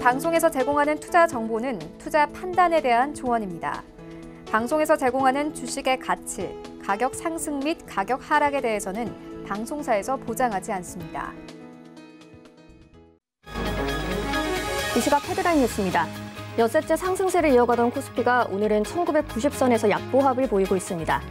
방송에서 제공하는 투자 정보는 투자 판단에 대한 조언입니다. 방송에서 제공하는 주식의 가치, 가격 상승 및 가격 하락에 대해서는 방송사에서 보장하지 않습니다. 이 시각 헤드라인 뉴스입니다. 엿새째 상승세를 이어가던 코스피가 오늘은 1990선에서 약보합을 보이고 있습니다.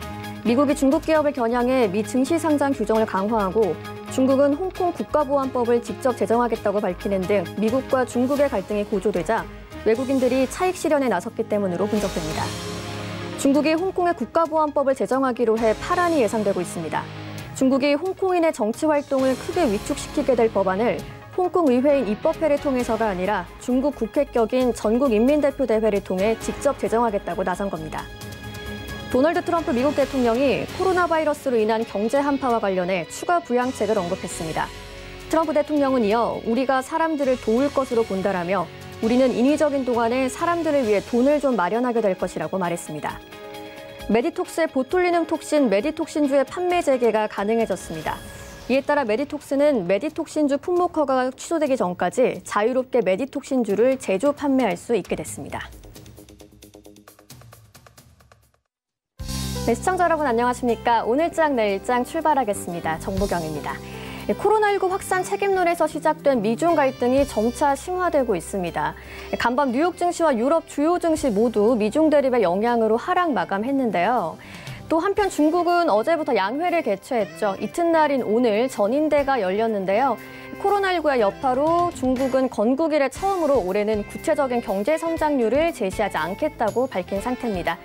미국이 중국 기업을 겨냥해 미 증시 상장 규정을 강화하고 중국은 홍콩 국가보안법을 직접 제정하겠다고 밝히는 등 미국과 중국의 갈등이 고조되자 외국인들이 차익 실현에 나섰기 때문으로 분석됩니다. 중국이 홍콩의 국가보안법을 제정하기로 해 파란이 예상되고 있습니다. 중국이 홍콩인의 정치 활동을 크게 위축시키게 될 법안을 홍콩 의회인 입법회를 통해서가 아니라 중국 국회 격인 전국인민대표대회를 통해 직접 제정하겠다고 나선 겁니다. 도널드 트럼프 미국 대통령이 코로나 바이러스로 인한 경제 한파와 관련해 추가 부양책을 언급했습니다. 트럼프 대통령은 이어 우리가 사람들을 도울 것으로 본다라며 우리는 인위적인 동안에 사람들을 위해 돈을 좀 마련하게 될 것이라고 말했습니다. 메디톡스의 보툴리눔 톡신 메디톡신주의 판매 재개가 가능해졌습니다. 이에 따라 메디톡스는 메디톡신주 품목 허가가 취소되기 전까지 자유롭게 메디톡신주를 제조 판매할 수 있게 됐습니다. 네, 시청자 여러분 안녕하십니까? 오늘장 내일장 출발하겠습니다. 정보경입니다. 코로나19 확산 책임론에서 시작된 미중 갈등이 점차 심화되고 있습니다. 간밤 뉴욕 증시와 유럽 주요 증시 모두 미중 대립의 영향으로 하락 마감했는데요. 또 한편 중국은 어제부터 양회를 개최했죠. 이튿날인 오늘 전인대가 열렸는데요. 코로나19의 여파로 중국은 건국 이래 처음으로 올해는 구체적인 경제 성장률을 제시하지 않겠다고 밝힌 상태입니다.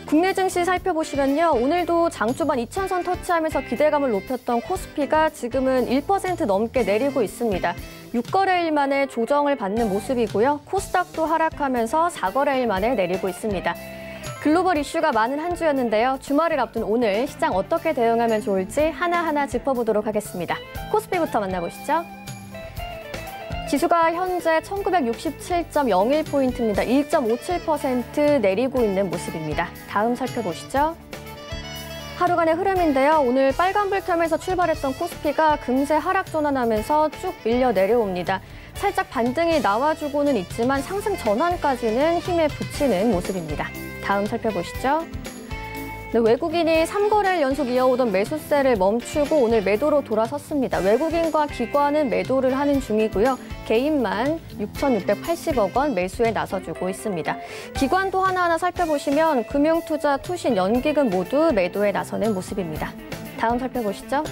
국내 증시 살펴보시면요. 오늘도 장 초반 2,000선 터치하면서 기대감을 높였던 코스피가 지금은 1% 넘게 내리고 있습니다. 6거래일 만에 조정을 받는 모습이고요. 코스닥도 하락하면서 4거래일 만에 내리고 있습니다. 글로벌 이슈가 많은 한 주였는데요. 주말을 앞둔 오늘 시장 어떻게 대응하면 좋을지 하나하나 짚어보도록 하겠습니다. 코스피부터 만나보시죠. 지수가 현재 1967.01포인트입니다. 1.57% 내리고 있는 모습입니다. 다음 살펴보시죠. 하루간의 흐름인데요. 오늘 빨간불 켜면서 출발했던 코스피가 금세 하락 전환하면서 쭉 밀려 내려옵니다. 살짝 반등이 나와주고는 있지만 상승 전환까지는 힘에 부치는 모습입니다. 다음 살펴보시죠. 네, 외국인이 3거래일 연속 이어오던 매수세를 멈추고 오늘 매도로 돌아섰습니다. 외국인과 기관은 매도를 하는 중이고요. 개인만 6,680억 원 매수에 나서주고 있습니다. 기관도 하나하나 살펴보시면 금융투자, 투신, 연기금 모두 매도에 나서는 모습입니다. 다음 살펴보시죠.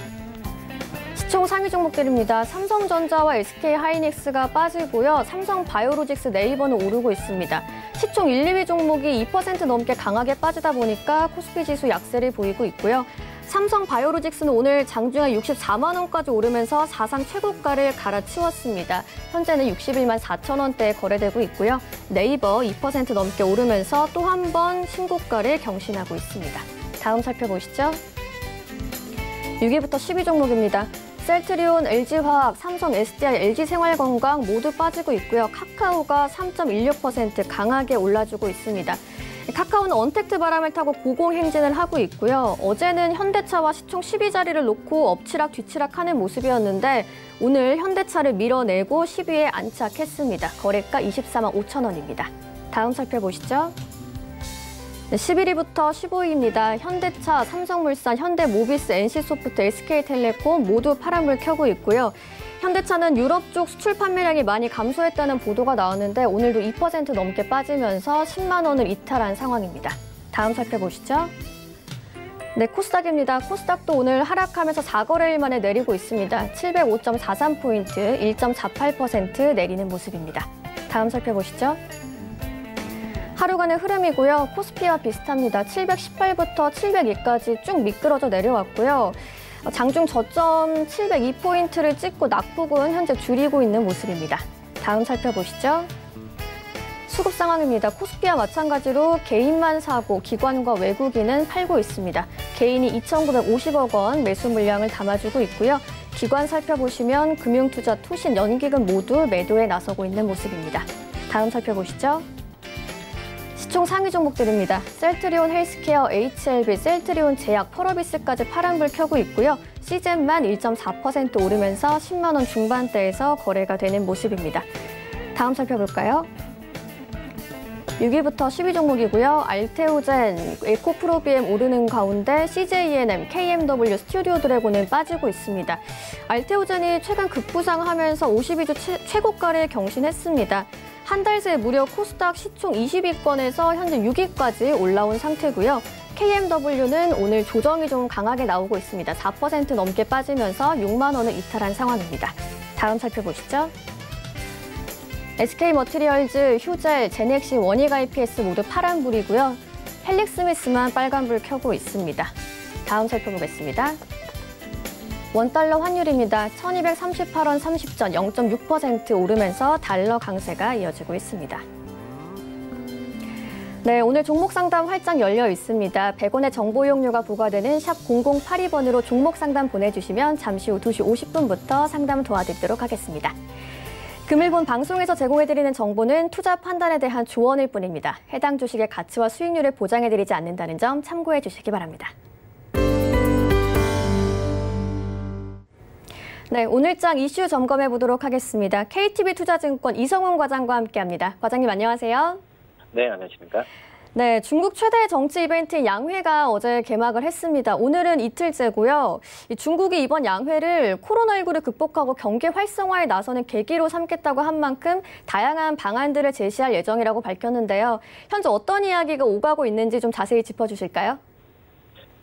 시총 상위 종목들입니다. 삼성전자와 SK하이닉스가 빠지고요. 삼성바이오로직스, 네이버는 오르고 있습니다. 시총 1, 2위 종목이 2% 넘게 강하게 빠지다 보니까 코스피 지수 약세를 보이고 있고요. 삼성바이오로직스는 오늘 장중에 64만 원까지 오르면서 사상 최고가를 갈아치웠습니다. 현재는 61만 4천 원대에 거래되고 있고요. 네이버 2% 넘게 오르면서 또 한 번 신고가를 경신하고 있습니다. 다음 살펴보시죠. 6위부터 10위 종목입니다. 셀트리온, LG화학, 삼성, SDI, LG생활건강 모두 빠지고 있고요. 카카오가 3.16% 강하게 올라주고 있습니다. 카카오는 언택트 바람을 타고 고공행진을 하고 있고요. 어제는 현대차와 시총 10위 자리를 놓고 엎치락 뒤치락하는 모습이었는데 오늘 현대차를 밀어내고 10위에 안착했습니다. 거래가 24만 5천 원입니다. 다음 살펴보시죠. 11위부터 15위입니다. 현대차, 삼성물산, 현대모비스, NC소프트, SK텔레콤 모두 파란불 켜고 있고요. 현대차는 유럽 쪽 수출 판매량이 많이 감소했다는 보도가 나왔는데 오늘도 2% 넘게 빠지면서 10만 원을 이탈한 상황입니다. 다음 살펴보시죠. 네, 코스닥입니다. 코스닥도 오늘 하락하면서 4거래일 만에 내리고 있습니다. 705.43포인트, 1.48% 내리는 모습입니다. 다음 살펴보시죠. 하루간의 흐름이고요. 코스피와 비슷합니다. 718부터 702까지 쭉 미끄러져 내려왔고요. 장중 저점 702포인트를 찍고 낙폭은 현재 줄이고 있는 모습입니다. 다음 살펴보시죠. 수급 상황입니다. 코스피와 마찬가지로 개인만 사고 기관과 외국인은 팔고 있습니다. 개인이 2,950억 원 매수 물량을 담아주고 있고요. 기관 살펴보시면 금융투자, 투신, 연기금 모두 매도에 나서고 있는 모습입니다. 다음 살펴보시죠. 시총 상위 종목들입니다. 셀트리온 헬스케어, HLB, 셀트리온 제약, 펄어비스까지 파란불 켜고 있고요. 시젠만 1.4% 오르면서 10만 원 중반대에서 거래가 되는 모습입니다. 다음 살펴볼까요? 6위부터 10위 종목이고요. 알테오젠, 에코프로비엠 오르는 가운데 CJENM, KMW, 스튜디오 드래곤은 빠지고 있습니다. 알테오젠이 최근 급부상하면서 52주 최고가를 경신했습니다. 한 달 새 무려 코스닥 시총 20위권에서 현재 6위까지 올라온 상태고요. KMW는 오늘 조정이 좀 강하게 나오고 있습니다. 4% 넘게 빠지면서 6만 원을 이탈한 상황입니다. 다음 살펴보시죠. SK머티리얼즈, 휴젤, 제넥시, 원익 IPS 모두 파란불이고요. 헬릭스미스만 빨간불 켜고 있습니다. 다음 살펴보겠습니다. 원달러 환율입니다. 1238원 30전 0.6% 오르면서 달러 강세가 이어지고 있습니다. 네, 오늘 종목 상담 활짝 열려 있습니다. 100원의 정보 이용료가 부과되는 샵 0082번으로 종목 상담 보내주시면 잠시 후 2시 50분부터 상담 도와드리도록 하겠습니다. 금일본 방송에서 제공해드리는 정보는 투자 판단에 대한 조언일 뿐입니다. 해당 주식의 가치와 수익률을 보장해드리지 않는다는 점 참고해 주시기 바랍니다. 네, 오늘장 이슈 점검해 보도록 하겠습니다. KTB투자증권 이성훈 과장과 함께합니다. 과장님 안녕하세요. 네, 안녕하십니까. 네, 중국 최대 정치 이벤트 양회가 어제 개막을 했습니다. 오늘은 이틀째고요. 중국이 이번 양회를 코로나19를 극복하고 경제 활성화에 나서는 계기로 삼겠다고 한 만큼 다양한 방안들을 제시할 예정이라고 밝혔는데요. 현재 어떤 이야기가 오가고 있는지 좀 자세히 짚어주실까요?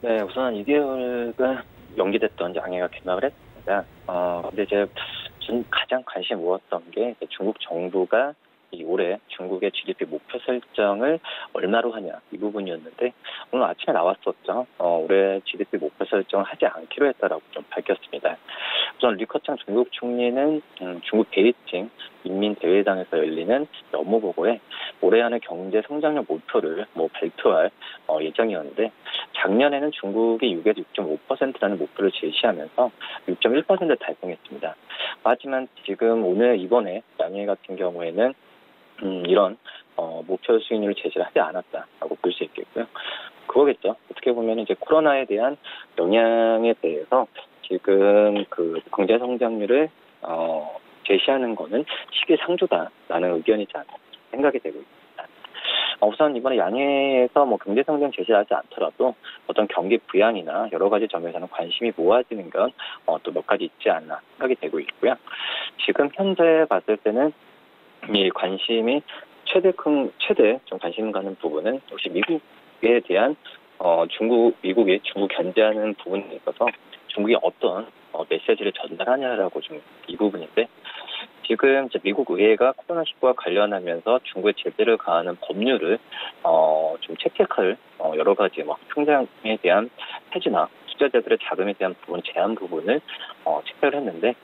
네, 우선 2개월간 연기됐던 양회가 개막을 했습니다. 근데 이제 가장 관심 모았던 게 중국 정부가 올해 중국의 GDP 목표 설정을 얼마로 하냐 이 부분이었는데 오늘 아침에 나왔었죠. 올해 GDP 목표 설정을 하지 않기로 했다라고 좀 밝혔습니다. 우선 리커창 중국 총리는 중국 베이징 인민대회당에서 열리는 업무보고에 올해 안에 경제 성장률 목표를 발표할 예정이었는데 작년에는 중국이 6에서 6.5%라는 목표를 제시하면서 6.1% 달성했습니다. 하지만 지금 오늘 이번에 양회 같은 경우에는 이런 목표 수익률을 제시를 하지 않았다라고 볼 수 있겠고요. 그거겠죠. 어떻게 보면 이제 코로나에 대한 영향에 대해서 지금 그 경제 성장률을 제시하는 거는 시기상조다라는 의견이지 않나 생각이 되고 있습니다. 우선 이번에 양회에서 경제 성장 제시하지 않더라도 어떤 경기 부양이나 여러 가지 점에서는 관심이 모아지는 건 또 몇 가지 있지 않나 생각이 되고 있고요. 지금 현재 봤을 때는 이 관심이 최대 좀 관심 가는 부분은 역시 미국에 대한 미국이 중국 견제하는 부분에 있어서 중국이 어떤 메시지를 전달하냐라고 좀 이 부분인데 지금 이제 미국 의회가 코로나19와 관련하면서 중국의 제재를 가하는 법률을 좀 채택할 여러 가지 통장에 대한 폐지나 투자자들의 자금에 대한 부분 제한 부분을 채택을 했는데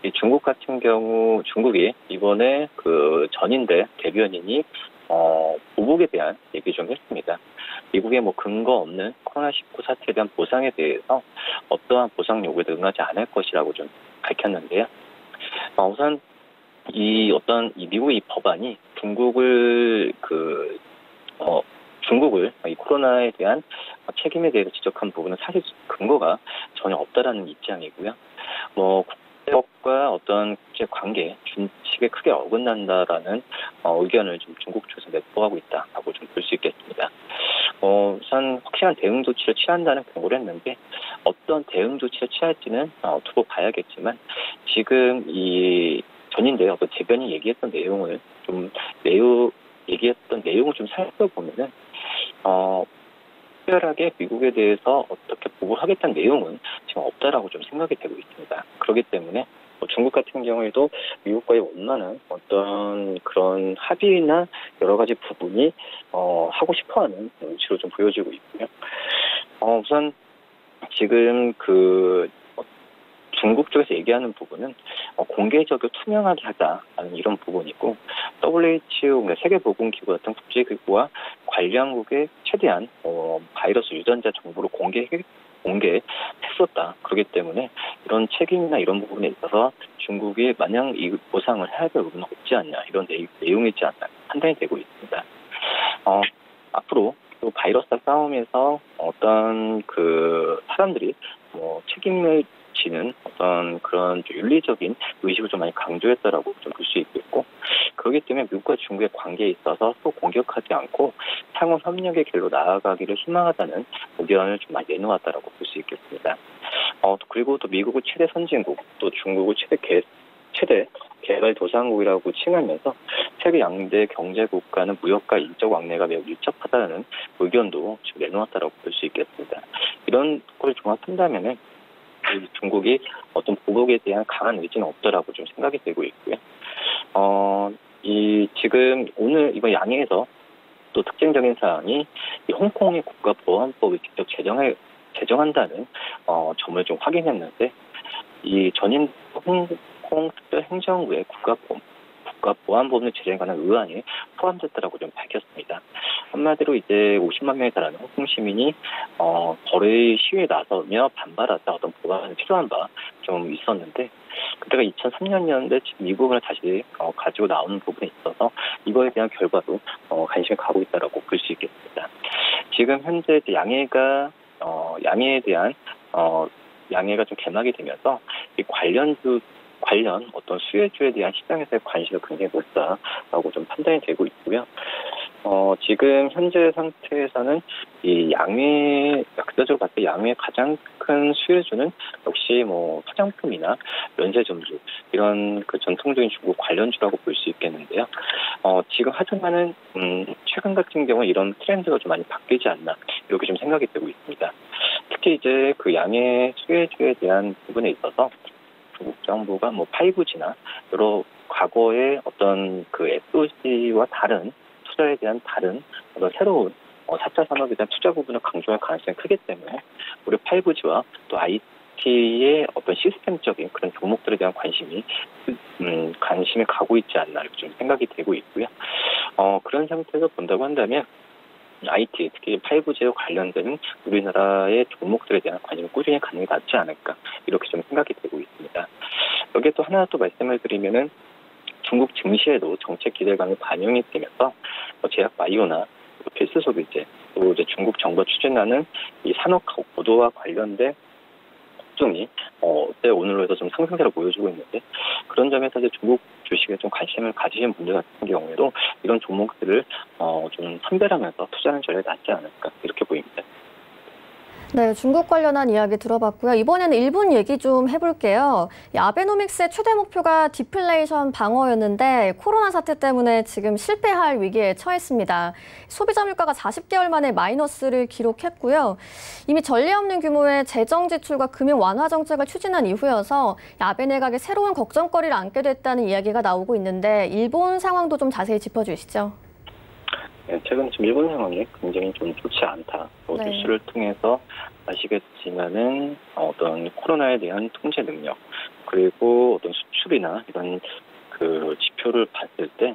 이 중국 같은 경우 중국이 이번에 그 전인대 대변인이 보복에 대한 얘기 좀 했습니다. 미국의 근거 없는 코로나19 사태에 대한 보상에 대해서 어떠한 보상 요구에도 응하지 않을 것이라고 좀 밝혔는데요. 우선 이 미국의 이 법안이 중국을 이 코로나에 대한 책임에 대해서 지적한 부분은 사실 근거가 전혀 없다라는 입장이고요. 국제법과 어떤 국제 관계 준칙에 크게 어긋난다라는 의견을 좀 중국 쪽에서 내포하고 있다라고 좀 볼 수 있겠습니다. 우선 확실한 대응 조치를 취한다는 경고를 했는데 어떤 대응 조치를 취할지는 두고 봐야겠지만 지금 이 전인데 어떤 대변인이 얘기했던 내용을 좀 살펴보면은 특별하게 미국에 대해서 어떻게 보고를 하겠다는 내용은 지금 없다라고 좀 생각이 되고 있습니다. 그렇기 때문에 중국 같은 경우에도 미국과의 원만한 어떤 그런 합의나 여러 가지 부분이 하고 싶어하는 눈치로 좀 보여지고 있고요. 우선 지금 중국 쪽에서 얘기하는 부분은 공개적이고 투명하게 하자라는 이런 부분이고 WHO, 세계보건기구 같은 국제기구와 관련국의 최대한 바이러스 유전자 정보를 공개했었다. 그렇기 때문에 이런 책임이나 이런 부분에 있어서 중국이 마냥 이 보상을 해야 될 의무는 없지 않냐 이런 내용이지 않나 판단이 되고 있습니다. 앞으로 또 바이러스와 싸움에서 어떤 사람들이 책임을 지는 어떤 그런 윤리적인 의식을 좀 많이 강조했다라고 좀 볼 수 있겠고 그 그렇기 때문에 미국과 중국의 관계에 있어서 또 공격하지 않고 상호 협력의 길로 나아가기를 희망하다는 의견을 좀 많이 내놓았다라고 볼 수 있겠습니다. 그리고 또 미국을 최대 선진국, 또 중국을 최대 개발도상국이라고 칭하면서 세계 양대 경제국가는 무역과 인적 왕래가 매우 밀접하다는 의견도 지금 내놓았다고 볼 수 있겠습니다. 이런 걸 종합한다면은 중국이 어떤 보복에 대한 강한 의지는 없더라고 좀 생각이 되고 있고요. 지금 오늘 이번 양해에서 또 특징적인 사항이 이 홍콩의 국가보안법을 직접 제정한다는 점을 좀 확인했는데, 이 전임 홍콩 특별행정부의 국가보안법을 제정에 관한 의안이 포함됐다라고 좀 밝혔습니다. 한마디로 이제 50만 명에 달하는 홍콩 시민이 거래 시위에 나서며 반발하자 어떤 보안이 필요한 바 좀 있었는데, 그때가 2003년이었는데 미국을 다시 가지고 나오는 부분에 있어서 이거에 대한 결과도 관심이 가고 있다라고 볼 수 있겠습니다. 지금 현재 양해에 대한 양해가 좀 개막이 되면서 이 관련 어떤 수혜주에 대한 시장에서의 관심이 굉장히 높다라고 좀 판단이 되고 있고요. 지금 현재 상태에서는 이 그때적으로 봤을 때 양회의 가장 큰 수혜주는 역시 화장품이나 면세점주, 이런 그 전통적인 중국 관련주라고 볼 수 있겠는데요. 지금 하지만은 최근 같은 경우는 이런 트렌드가 좀 많이 바뀌지 않나, 이렇게 좀 생각이 되고 있습니다. 특히 이제 그 양회 수혜주에 대한 부분에 있어서 중국 정부가 5G나 여러 과거의 어떤 그 SOC와 다른 투자에 대한 다른 어떤 새로운 4차 산업에 대한 투자 부분을 강조할 가능성이 크기 때문에 우리 5G와 또 IT의 어떤 시스템적인 그런 종목들에 대한 관심이 가고 있지 않나, 이렇게 좀 생각이 되고 있고요. 그런 상태에서 본다고 한다면 IT, 특히 5G와 관련된 우리나라의 종목들에 대한 관심을 꾸준히 갖는 게 낫지 않을까, 이렇게 좀 생각이 되고 있습니다. 여기에 또 하나 또 말씀을 드리면은 중국 증시에도 정책 기대감이 반영이 되면서 제약 바이오나 필수 소비재, 또 이제 중국 정부가 추진하는 이 산업 고도와 관련된 업종이 오늘로 해서 좀 상승세를 보여주고 있는데, 그런 점에서 이제 중국 주식에 좀 관심을 가지신 분들 같은 경우에도 이런 종목들을 좀 선별하면서 투자하는 전략이 낫지 않을까, 이렇게 보입니다. 네, 중국 관련한 이야기 들어봤고요. 이번에는 일본 얘기 좀 해볼게요. 이 아베노믹스의 최대 목표가 디플레이션 방어였는데 코로나 사태 때문에 지금 실패할 위기에 처했습니다. 소비자 물가가 40개월 만에 마이너스를 기록했고요. 이미 전례 없는 규모의 재정 지출과 금융 완화 정책을 추진한 이후여서 아베 내각에 새로운 걱정거리를 안게 됐다는 이야기가 나오고 있는데, 일본 상황도 좀 자세히 짚어주시죠. 네, 최근 지금 일본 상황이 굉장히 좀 좋지 않다. 뉴스를 통해서 아시겠지만은 어떤 코로나에 대한 통제 능력, 그리고 어떤 수출이나 이런 그 지표를 봤을 때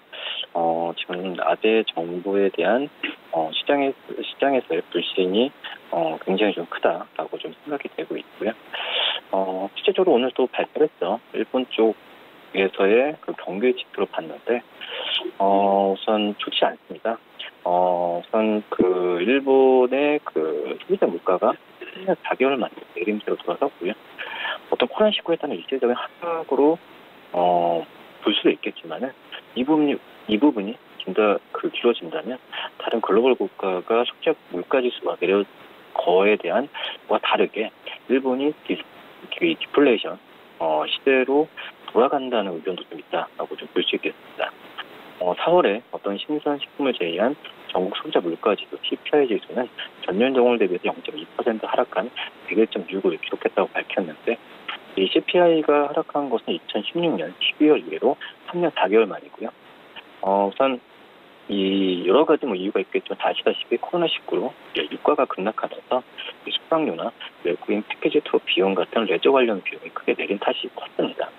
지금 아베 정부에 대한 시장에서의 불신이 굉장히 좀 크다라고 좀 생각이 되고 있고요. 실제적으로 오늘 또 발표했죠. 일본 쪽에서의 그 경기 지표를 봤는데 우선 좋지 않습니다. 우선 그 일본의 그 소비자 물가가 4개월 만에 내림세로 돌아섰고요. 어떤 코로나19에 따른 일시적인 하락으로 볼 수도 있겠지만은 이 부분이 좀 더 길어진다면 다른 글로벌 국가가 속적 물가 지수가 내려 거에 대한 와 다르게 일본이 디플레이션 시대로 돌아간다는 의견도 좀 있다라고 좀 볼 수 있겠습니다. 4월에 어떤 신선식품을 제외한 전국 소비자 물가지수 CPI 지수는 전년 동월 대비해서 0.2% 하락한 101.65를 기록했다고 밝혔는데, 이 CPI가 하락한 것은 2016년 12월 이래로 3년 4개월 만이고요. 우선 이 여러 가지 이유가 있겠지만 아시다시피 코로나19로 유가가 급락하면서 숙박료나 외국인 패키지 투어 비용 같은 레저 관련 비용이 크게 내린 탓이 컸습니다.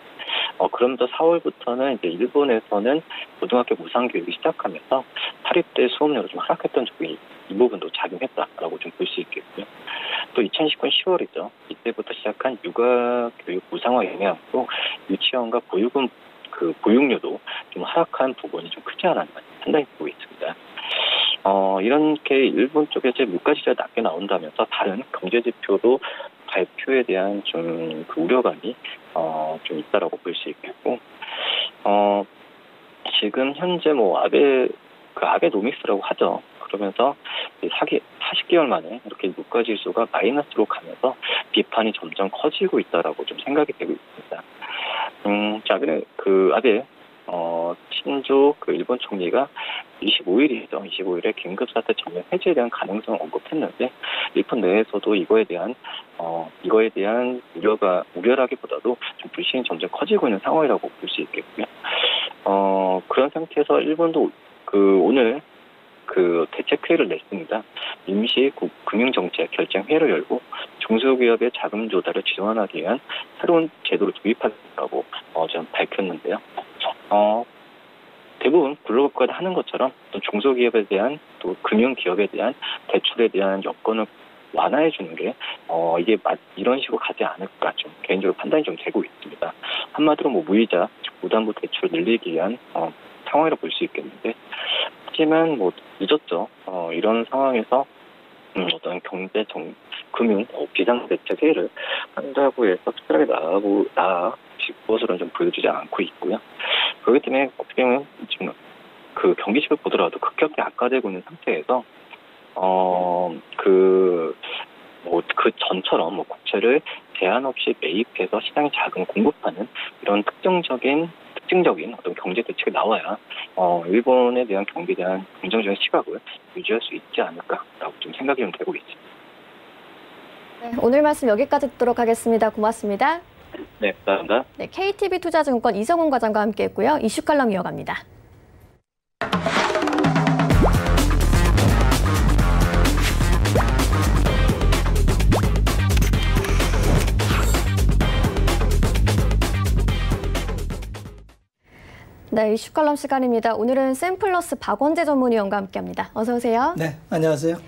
그러면서 4월부터는 이제 일본에서는 고등학교 무상교육이 시작하면서 사립대 수업료가 좀 하락했던 적이 이 부분도 작용했다라고 좀 볼 수 있겠고요. 또 2019년 10월이죠. 이때부터 시작한 육아교육 무상화 영향으로 유치원과 보육료도 좀 하락한 부분이 좀 크지 않았나 판단이 되고 있습니다. 이렇게 일본 쪽에서 물가 지수가 낮게 나온다면서 다른 경제 지표도 발표에 대한 좀 우려감이 좀 있다라고 볼 수 있겠고, 지금 현재 뭐 아베노믹스라고 하죠. 그러면서 40개월 만에 이렇게 물가 지수가 마이너스로 가면서 비판이 점점 커지고 있다라고 좀 생각이 되고 있습니다. 아베 신조 일본 총리가 25일에 긴급사태 전면 해제에 대한 가능성을 언급했는데 일본 내에서도 이거에 대한 우려라기보다도 좀 불신이 점점 커지고 있는 상황이라고 볼 수 있겠고요. 그런 상태에서 일본도 오늘 대책회의를 냈습니다. 임시 금융정책 결정회의를 열고 중소기업의 자금 조달을 지원하기 위한 새로운 제도를 도입하겠다고 좀 밝혔는데요. 대부분 글로벌까지 하는 것처럼 또 중소기업에 대한 또 금융기업에 대한 대출에 대한 여건을 완화해 주는 게 이게 이런 식으로 가지 않을까 좀 개인적으로 판단이 좀 되고 있습니다. 한마디로 무이자 무담보 대출을 늘리기 위한 상황이라고 볼 수 있겠는데 하지만 늦었죠. 이런 상황에서 어떤 경제 금융 비상대책 회의를 한다고 해서 특별하게 나아질 것으로는 좀 보여주지 않고 있고요. 그렇기 때문에 어떻게 보면 지금 경기식을 보더라도 급격히 악화되고 있는 상태에서 전처럼 국채를 제한 없이 매입해서 시장에 자금 공급하는 이런 특징적인 어떤 경제 대책이 나와야 일본에 대한 경기에 대한 긍정적인 시각을 유지할 수 있지 않을까라고 좀 생각이 좀 되고 있습니다. 네, 오늘 말씀 여기까지 듣도록 하겠습니다. 고맙습니다. 네, 감사합니다. 네, KTB투자증권 이성훈 과장과 함께했고요. 이슈 칼럼 이어갑니다. 네, 이슈 칼럼 시간입니다. 오늘은 샘플러스 박원재 전문위원과 함께합니다. 어서 오세요. 네, 안녕하세요.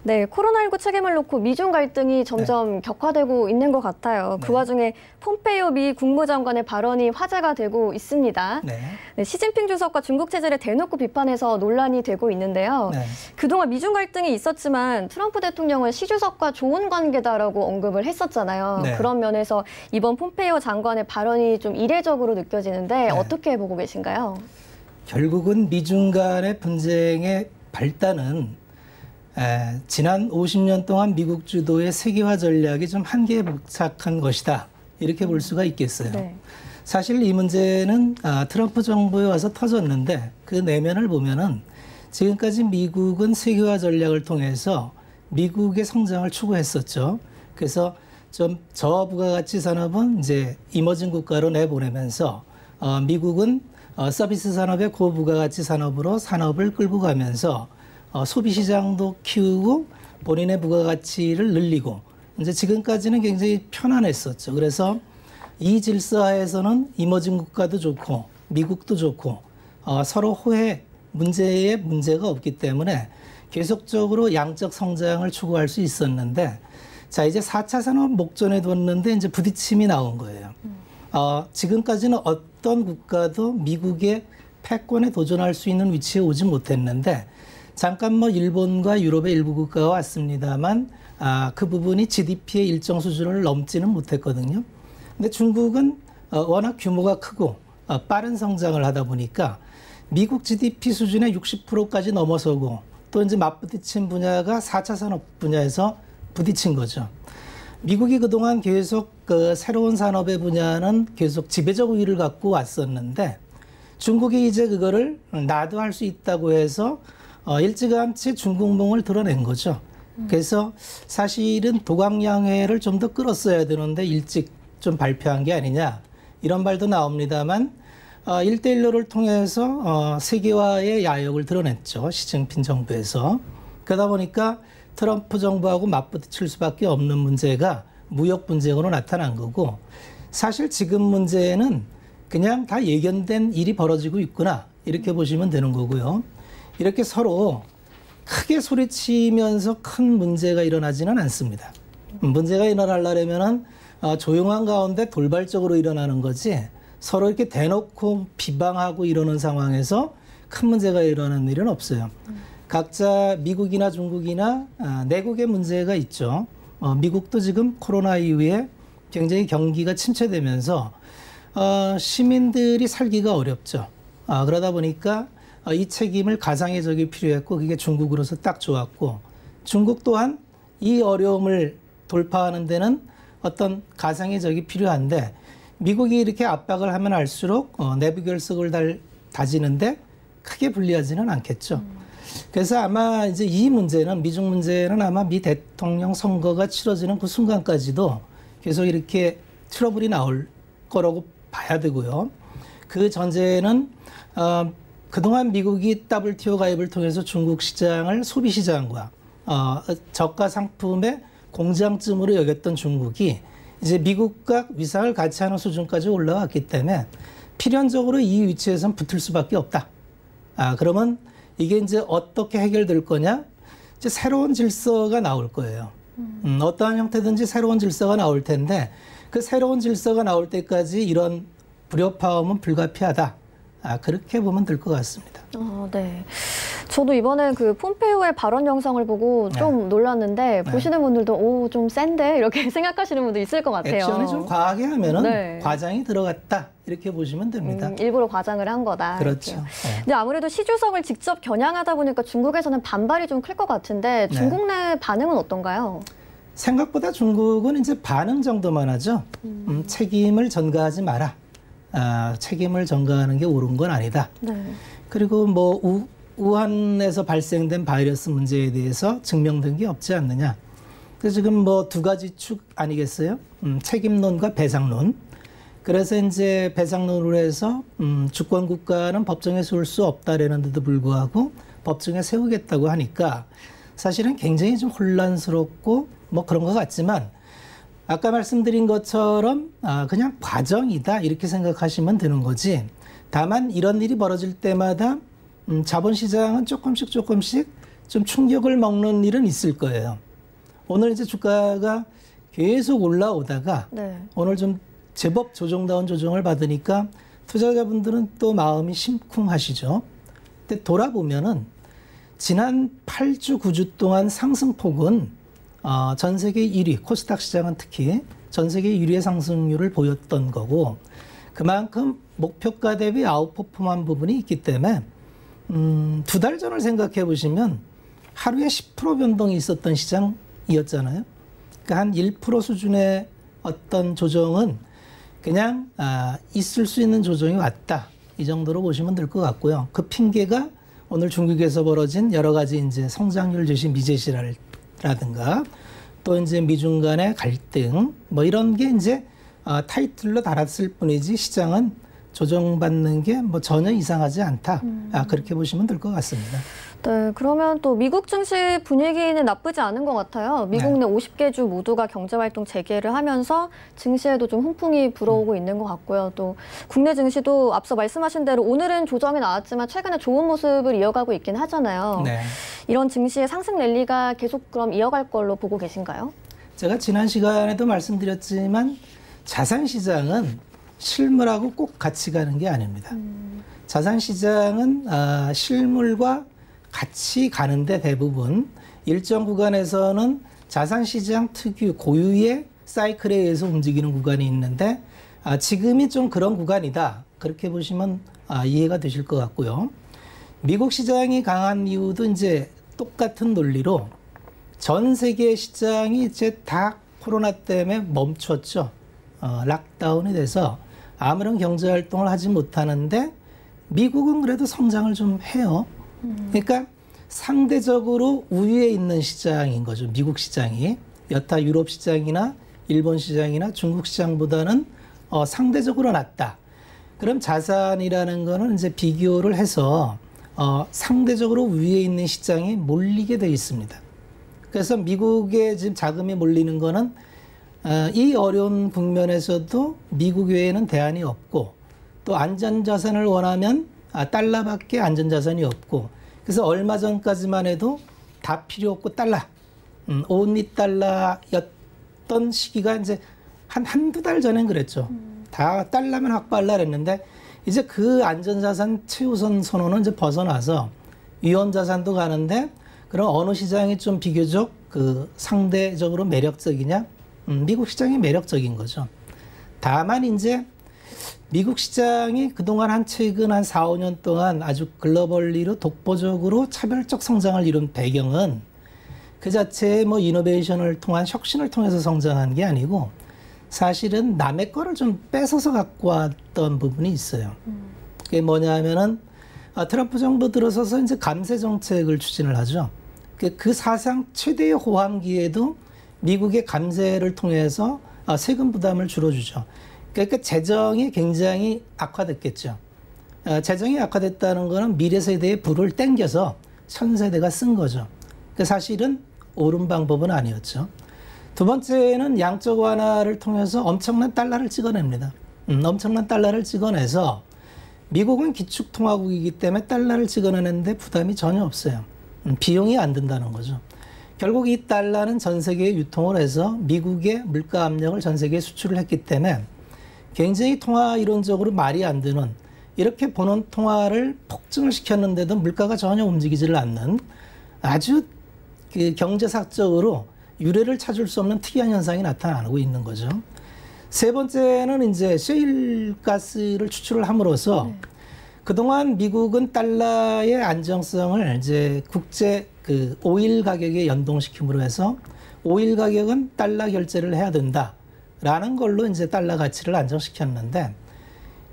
네, 코로나19 책임을 놓고 미중 갈등이 점점 격화되고 있는 것 같아요. 그 와중에 폼페이오 미 국무장관의 발언이 화제가 되고 있습니다. 네, 시진핑 주석과 중국 체제를 대놓고 비판해서 논란이 되고 있는데요. 그동안 미중 갈등이 있었지만 트럼프 대통령은 시 주석과 좋은 관계다라고 언급을 했었잖아요. 그런 면에서 이번 폼페이오 장관의 발언이 좀 이례적으로 느껴지는데 어떻게 보고 계신가요? 결국은 미중 간의 분쟁의 발단은 지난 50년 동안 미국 주도의 세계화 전략이 좀 한계에 봉착한 것이다. 이렇게 볼 수가 있겠어요. 사실 이 문제는 트럼프 정부에 와서 터졌는데 그 내면을 보면은 지금까지 미국은 세계화 전략을 통해서 미국의 성장을 추구했었죠. 그래서 좀 저부가가치 산업은 이제 이머징 국가로 내보내면서 미국은 서비스 산업의 고부가가치 산업으로 산업을 끌고 가면서 소비 시장도 키우고 본인의 부가가치를 늘리고 이제 지금까지는 굉장히 편안했었죠. 그래서 이 질서하에서는 이머징 국가도 좋고 미국도 좋고 서로 호혜 문제에 문제가 없기 때문에 계속적으로 양적 성장을 추구할 수 있었는데 자 이제 4차 산업 목전에 뒀는데 이제 부딪힘이 나온 거예요. 지금까지는 어떤 국가도 미국의 패권에 도전할 수 있는 위치에 오지 못했는데 잠깐 일본과 유럽의 일부 국가가 왔습니다만 그 부분이 GDP의 일정 수준을 넘지는 못했거든요. 근데 중국은 워낙 규모가 크고 빠른 성장을 하다 보니까 미국 GDP 수준의 60%까지 넘어서고 또 이제 맞부딪힌 분야가 4차 산업 분야에서 부딪힌 거죠. 미국이 그동안 계속 새로운 산업의 분야는 계속 지배적 우위를 갖고 왔었는데 중국이 이제 그거를 나도 할 수 있다고 해서 일찌감치 중국몽을 드러낸 거죠. 그래서 사실은 도강양회를 좀 더 끌었어야 되는데 일찍 좀 발표한 게 아니냐 이런 말도 나옵니다만 1대1로를 통해서 세계화의 야욕을 드러냈죠. 시진핑 정부에서. 그러다 보니까 트럼프 정부하고 맞부딪힐 수밖에 없는 문제가 무역 분쟁으로 나타난 거고 사실 지금 문제는 그냥 다 예견된 일이 벌어지고 있구나 이렇게 보시면 되는 거고요. 이렇게 서로 크게 소리치면서 큰 문제가 일어나지는 않습니다. 문제가 일어나려면은 조용한 가운데 돌발적으로 일어나는 거지 서로 이렇게 대놓고 비방하고 이러는 상황에서 큰 문제가 일어나는 일은 없어요. 각자 미국이나 중국이나 내국의 문제가 있죠. 미국도 지금 코로나 이후에 굉장히 경기가 침체되면서 시민들이 살기가 어렵죠. 그러다 보니까 이 책임을 가상의 적이 필요했고 그게 중국으로서 딱 좋았고 중국 또한 이 어려움을 돌파하는 데는 어떤 가상의 적이 필요한데 미국이 이렇게 압박을 하면 할수록 내부 결석을 다지는데 크게 불리하지는 않겠죠. 그래서 아마 이제 이 문제는 미중 문제는 아마 미 대통령 선거가 치러지는 그 순간까지도 계속 이렇게 트러블이 나올 거라고 봐야 되고요. 그 전제는 그동안 미국이 WTO 가입을 통해서 중국 시장을 소비 시장과 저가 상품의 공장쯤으로 여겼던 중국이 이제 미국과 위상을 같이 하는 수준까지 올라왔기 때문에 필연적으로 이 위치에선 붙을 수밖에 없다. 그러면 이게 이제 어떻게 해결될 거냐? 이제 새로운 질서가 나올 거예요. 어떠한 형태든지 새로운 질서가 나올 텐데 그 새로운 질서가 나올 때까지 이런 불협화음은 불가피하다. 그렇게 보면 될 것 같습니다. 네. 저도 이번에 그 폼페이오의 발언 영상을 보고 좀 놀랐는데 보시는 분들도 좀 센데 이렇게 생각하시는 분도 있을 것 같아요. 액션을 좀 과하게 하면은 과장이 들어갔다 이렇게 보시면 됩니다. 일부러 과장을 한 거다. 그렇죠. 근데 아무래도 시 주석을 직접 겨냥하다 보니까 중국에서는 반발이 좀 클 것 같은데 중국 내 반응은 어떤가요? 생각보다 중국은 이제 반응 정도만 하죠. 책임을 전가하지 마라. 책임을 전가하는 게 옳은 건 아니다. 그리고 뭐 우한에서 발생된 바이러스 문제에 대해서 증명된 게 없지 않느냐. 그래서 지금 뭐 두 가지 축 아니겠어요? 책임론과 배상론. 그래서 이제 배상론으로 해서 주권 국가는 법정에 세울 수 없다라는 데도 불구하고 법정에 세우겠다고 하니까 사실은 굉장히 좀 혼란스럽고 뭐 그런 것 같지만 아까 말씀드린 것처럼 그냥 과정이다 이렇게 생각하시면 되는 거지. 다만 이런 일이 벌어질 때마다 자본시장은 조금씩 좀 충격을 먹는 일은 있을 거예요. 오늘 이제 주가가 계속 올라오다가 오늘 좀 제법 조정다운 조정을 받으니까 투자자분들은 또 마음이 심쿵하시죠. 근데 돌아보면은 지난 8주, 9주 동안 상승폭은 전 세계 1위, 코스닥 시장은 특히 전 세계 1위의 상승률을 보였던 거고 그만큼 목표가 대비 아웃퍼폼한 부분이 있기 때문에 두 달 전을 생각해 보시면 하루에 10% 변동이 있었던 시장이었잖아요. 그러니까 한 1% 수준의 어떤 조정은 그냥 있을 수 있는 조정이 왔다. 이 정도로 보시면 될 것 같고요. 그 핑계가 오늘 중국에서 벌어진 여러 가지 이제 성장률 제시 미제시라든가 또 이제 미중 간의 갈등 뭐 이런 게 이제 타이틀로 달았을 뿐이지 시장은 조정받는 게 뭐 전혀 이상하지 않다. 그렇게 보시면 될 것 같습니다. 네, 그러면 또 미국 증시 분위기는 나쁘지 않은 것 같아요. 미국 내 50개 주 모두가 경제활동 재개를 하면서 증시에도 좀 훈풍이 불어오고 있는 것 같고요. 또 국내 증시도 앞서 말씀하신 대로 오늘은 조정이 나왔지만 최근에 좋은 모습을 이어가고 있긴 하잖아요. 이런 증시의 상승 랠리가 계속 그럼 이어갈 걸로 보고 계신가요? 제가 지난 시간에도 말씀드렸지만 자산시장은 실물하고 꼭 같이 가는 게 아닙니다. 자산시장은 실물과 같이 가는데 대부분 일정 구간에서는 자산시장 특유 고유의 사이클에 의해서 움직이는 구간이 있는데 지금이 좀 그런 구간이다. 그렇게 보시면 이해가 되실 것 같고요. 미국 시장이 강한 이유도 이제 똑같은 논리로 전 세계 시장이 이제 다 코로나 때문에 멈췄죠. 락다운이 돼서 아무런 경제 활동을 하지 못하는데 미국은 그래도 성장을 좀 해요. 그러니까 상대적으로 우위에 있는 시장인 거죠. 미국 시장이. 여타 유럽 시장이나 일본 시장이나 중국 시장보다는 상대적으로 낮다. 그럼 자산이라는 거는 이제 비교를 해서 상대적으로 위에 있는 시장에 몰리게 돼 있습니다. 그래서 미국에 지금 자금이 몰리는 거는 이 어려운 국면에서도 미국 외에는 대안이 없고 또 안전자산을 원하면 달러밖에 안전자산이 없고 그래서 얼마 전까지만 해도 다 필요 없고 달러, 온리 달러였던 시기가 이제 한두 달 전엔 그랬죠. 다 달러면 확보할라 그랬는데 이제 그 안전자산 최우선 선호는 이제 벗어나서 위험자산도 가는데 그럼 어느 시장이 좀 비교적 그 상대적으로 매력적이냐? 미국 시장이 매력적인 거죠. 다만 이제 미국 시장이 그동안 최근 한 4, 5년 동안 아주 글로벌리로 독보적으로 차별적 성장을 이룬 배경은 그 자체의 뭐 이노베이션을 통한 혁신을 통해서 성장한 게 아니고 사실은 남의 거를 좀 뺏어서 갖고 왔던 부분이 있어요. 그게 뭐냐 하면은 트럼프 정부 들어서서 이제 감세 정책을 추진을 하죠. 그 사상 최대의 호황기에도 미국의 감세를 통해서 세금 부담을 줄여주죠. 그러니까 재정이 굉장히 악화됐겠죠. 재정이 악화됐다는 거는 미래 세대의 부를 땡겨서 현 세대가 쓴 거죠. 사실은 옳은 방법은 아니었죠. 두 번째는 양적 완화를 통해서 엄청난 달러를 찍어냅니다. 엄청난 달러를 찍어내서 미국은 기축통화국이기 때문에 달러를 찍어내는데 부담이 전혀 없어요. 비용이 안 든다는 거죠. 결국 이 달러는 전 세계에 유통을 해서 미국의 물가 압력을 전 세계에 수출을 했기 때문에 굉장히 통화 이론적으로 말이 안 되는 이렇게 보는 통화를 폭증을 시켰는데도 물가가 전혀 움직이지를 않는 아주 그 경제학적으로 유례를 찾을 수 없는 특이한 현상이 나타나고 있는 거죠. 세 번째는 이제 셰일 가스를 추출을 함으로써 그동안 미국은 달러의 안정성을 이제 국제 그 오일 가격에 연동시킴으로 해서 오일 가격은 달러 결제를 해야 된다라는 걸로 이제 달러 가치를 안정시켰는데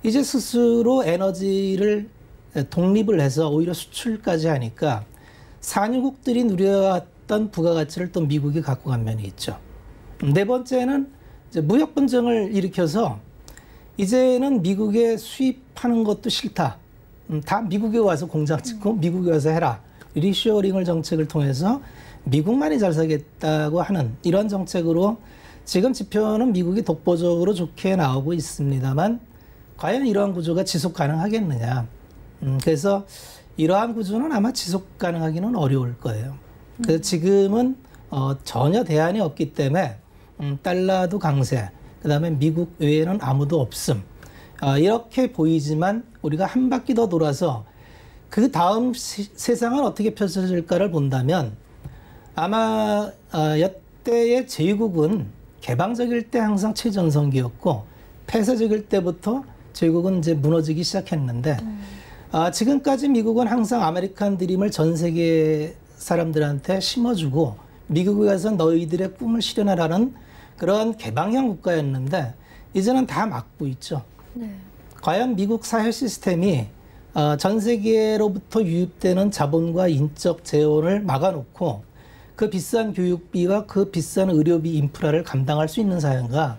이제 스스로 에너지를 독립을 해서 오히려 수출까지 하니까 산유국들이 누려왔던 부가가치를 또 미국이 갖고 간 면이 있죠. 네 번째는 이제 무역 분쟁을 일으켜서 이제는 미국에 수입하는 것도 싫다. 다 미국에 와서 공장 짓고 미국에 와서 해라. 리쇼어링을 정책을 통해서 미국만이 잘 살겠다고 하는 이런 정책으로 지금 지표는 미국이 독보적으로 좋게 나오고 있습니다만 과연 이러한 구조가 지속 가능하겠느냐. 그래서 이러한 구조는 아마 지속 가능하기는 어려울 거예요. 그래서 지금은 전혀 대안이 없기 때문에 달러도 강세, 그다음에 미국 외에는 아무도 없음. 이렇게 보이지만 우리가 한 바퀴 더 돌아서 그 다음 세상은 어떻게 펼쳐질까를 본다면 아마 여태의 제국은 개방적일 때 항상 최전성기였고 폐쇄적일 때부터 제국은 이제 무너지기 시작했는데 지금까지 미국은 항상 아메리칸 드림을 전 세계 사람들한테 심어주고 미국에 가서 너희들의 꿈을 실현하라는 그런 개방형 국가였는데 이제는 다 막고 있죠. 네. 과연 미국 사회 시스템이 전 세계로부터 유입되는 자본과 인적 재원을 막아놓고 그 비싼 교육비와 그 비싼 의료비 인프라를 감당할 수 있는 사회인가?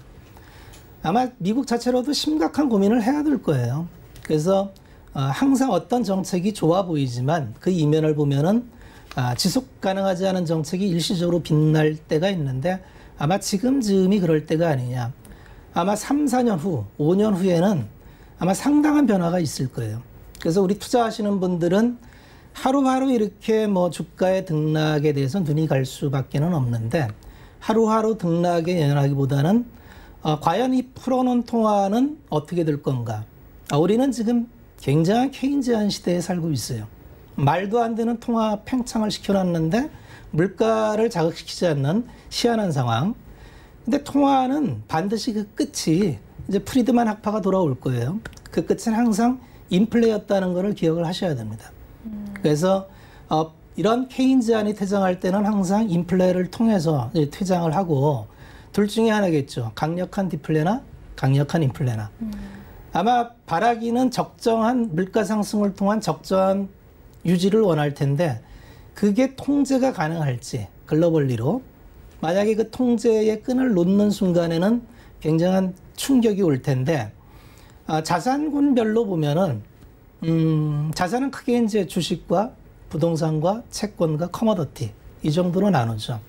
아마 미국 자체로도 심각한 고민을 해야 될 거예요. 그래서 항상 어떤 정책이 좋아 보이지만 그 이면을 보면은 지속 가능하지 않은 정책이 일시적으로 빛날 때가 있는데 아마 지금쯤이 그럴 때가 아니냐. 아마 3, 4년 후, 5년 후에는 아마 상당한 변화가 있을 거예요. 그래서 우리 투자하시는 분들은 하루하루 이렇게 뭐 주가의 등락에 대해서 눈이 갈 수밖에는 없는데 하루하루 등락에 연연하기보다는 과연 이 풀어놓은 통화는 어떻게 될 건가. 우리는 지금 굉장한 케인즈한 시대에 살고 있어요. 말도 안 되는 통화 팽창을 시켜놨는데 물가를 자극시키지 않는 희한한 상황. 근데 통화는 반드시 그 끝이 이제 프리드만 학파가 돌아올 거예요. 그 끝은 항상 인플레였다는 것을 기억을 하셔야 됩니다. 그래서 이런 케인즈안이 퇴장할 때는 항상 인플레를 통해서 퇴장을 하고 둘 중에 하나겠죠. 강력한 디플레나 강력한 인플레나. 아마 바라기는 적정한 물가 상승을 통한 적정한 유지를 원할 텐데 그게 통제가 가능할지 글로벌리로 만약에 그 통제의 끈을 놓는 순간에는 굉장한 충격이 올 텐데 자산군별로 보면은 자산은 크게 이제 주식과 부동산과 채권과 커머더티 이 정도로 나누죠.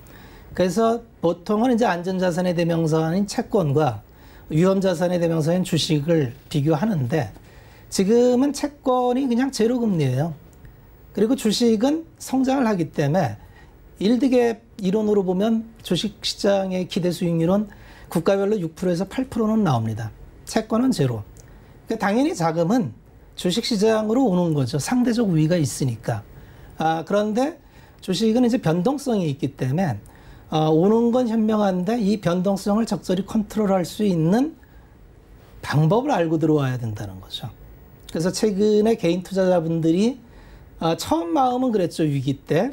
그래서 보통은 이제 안전자산의 대명사인 채권과 위험자산의 대명사인 주식을 비교하는데 지금은 채권이 그냥 제로금리예요. 그리고 주식은 성장을 하기 때문에 일득의 이론으로 보면 주식시장의 기대 수익률은 국가별로 6%에서 8%는 나옵니다. 채권은 제로. 그러니까 당연히 자금은 주식시장으로 오는 거죠. 상대적 우위가 있으니까. 그런데 주식은 이제 변동성이 있기 때문에 오는 건 현명한데 이 변동성을 적절히 컨트롤할 수 있는 방법을 알고 들어와야 된다는 거죠. 그래서 최근에 개인 투자자분들이 처음 마음은 그랬죠. 위기 때.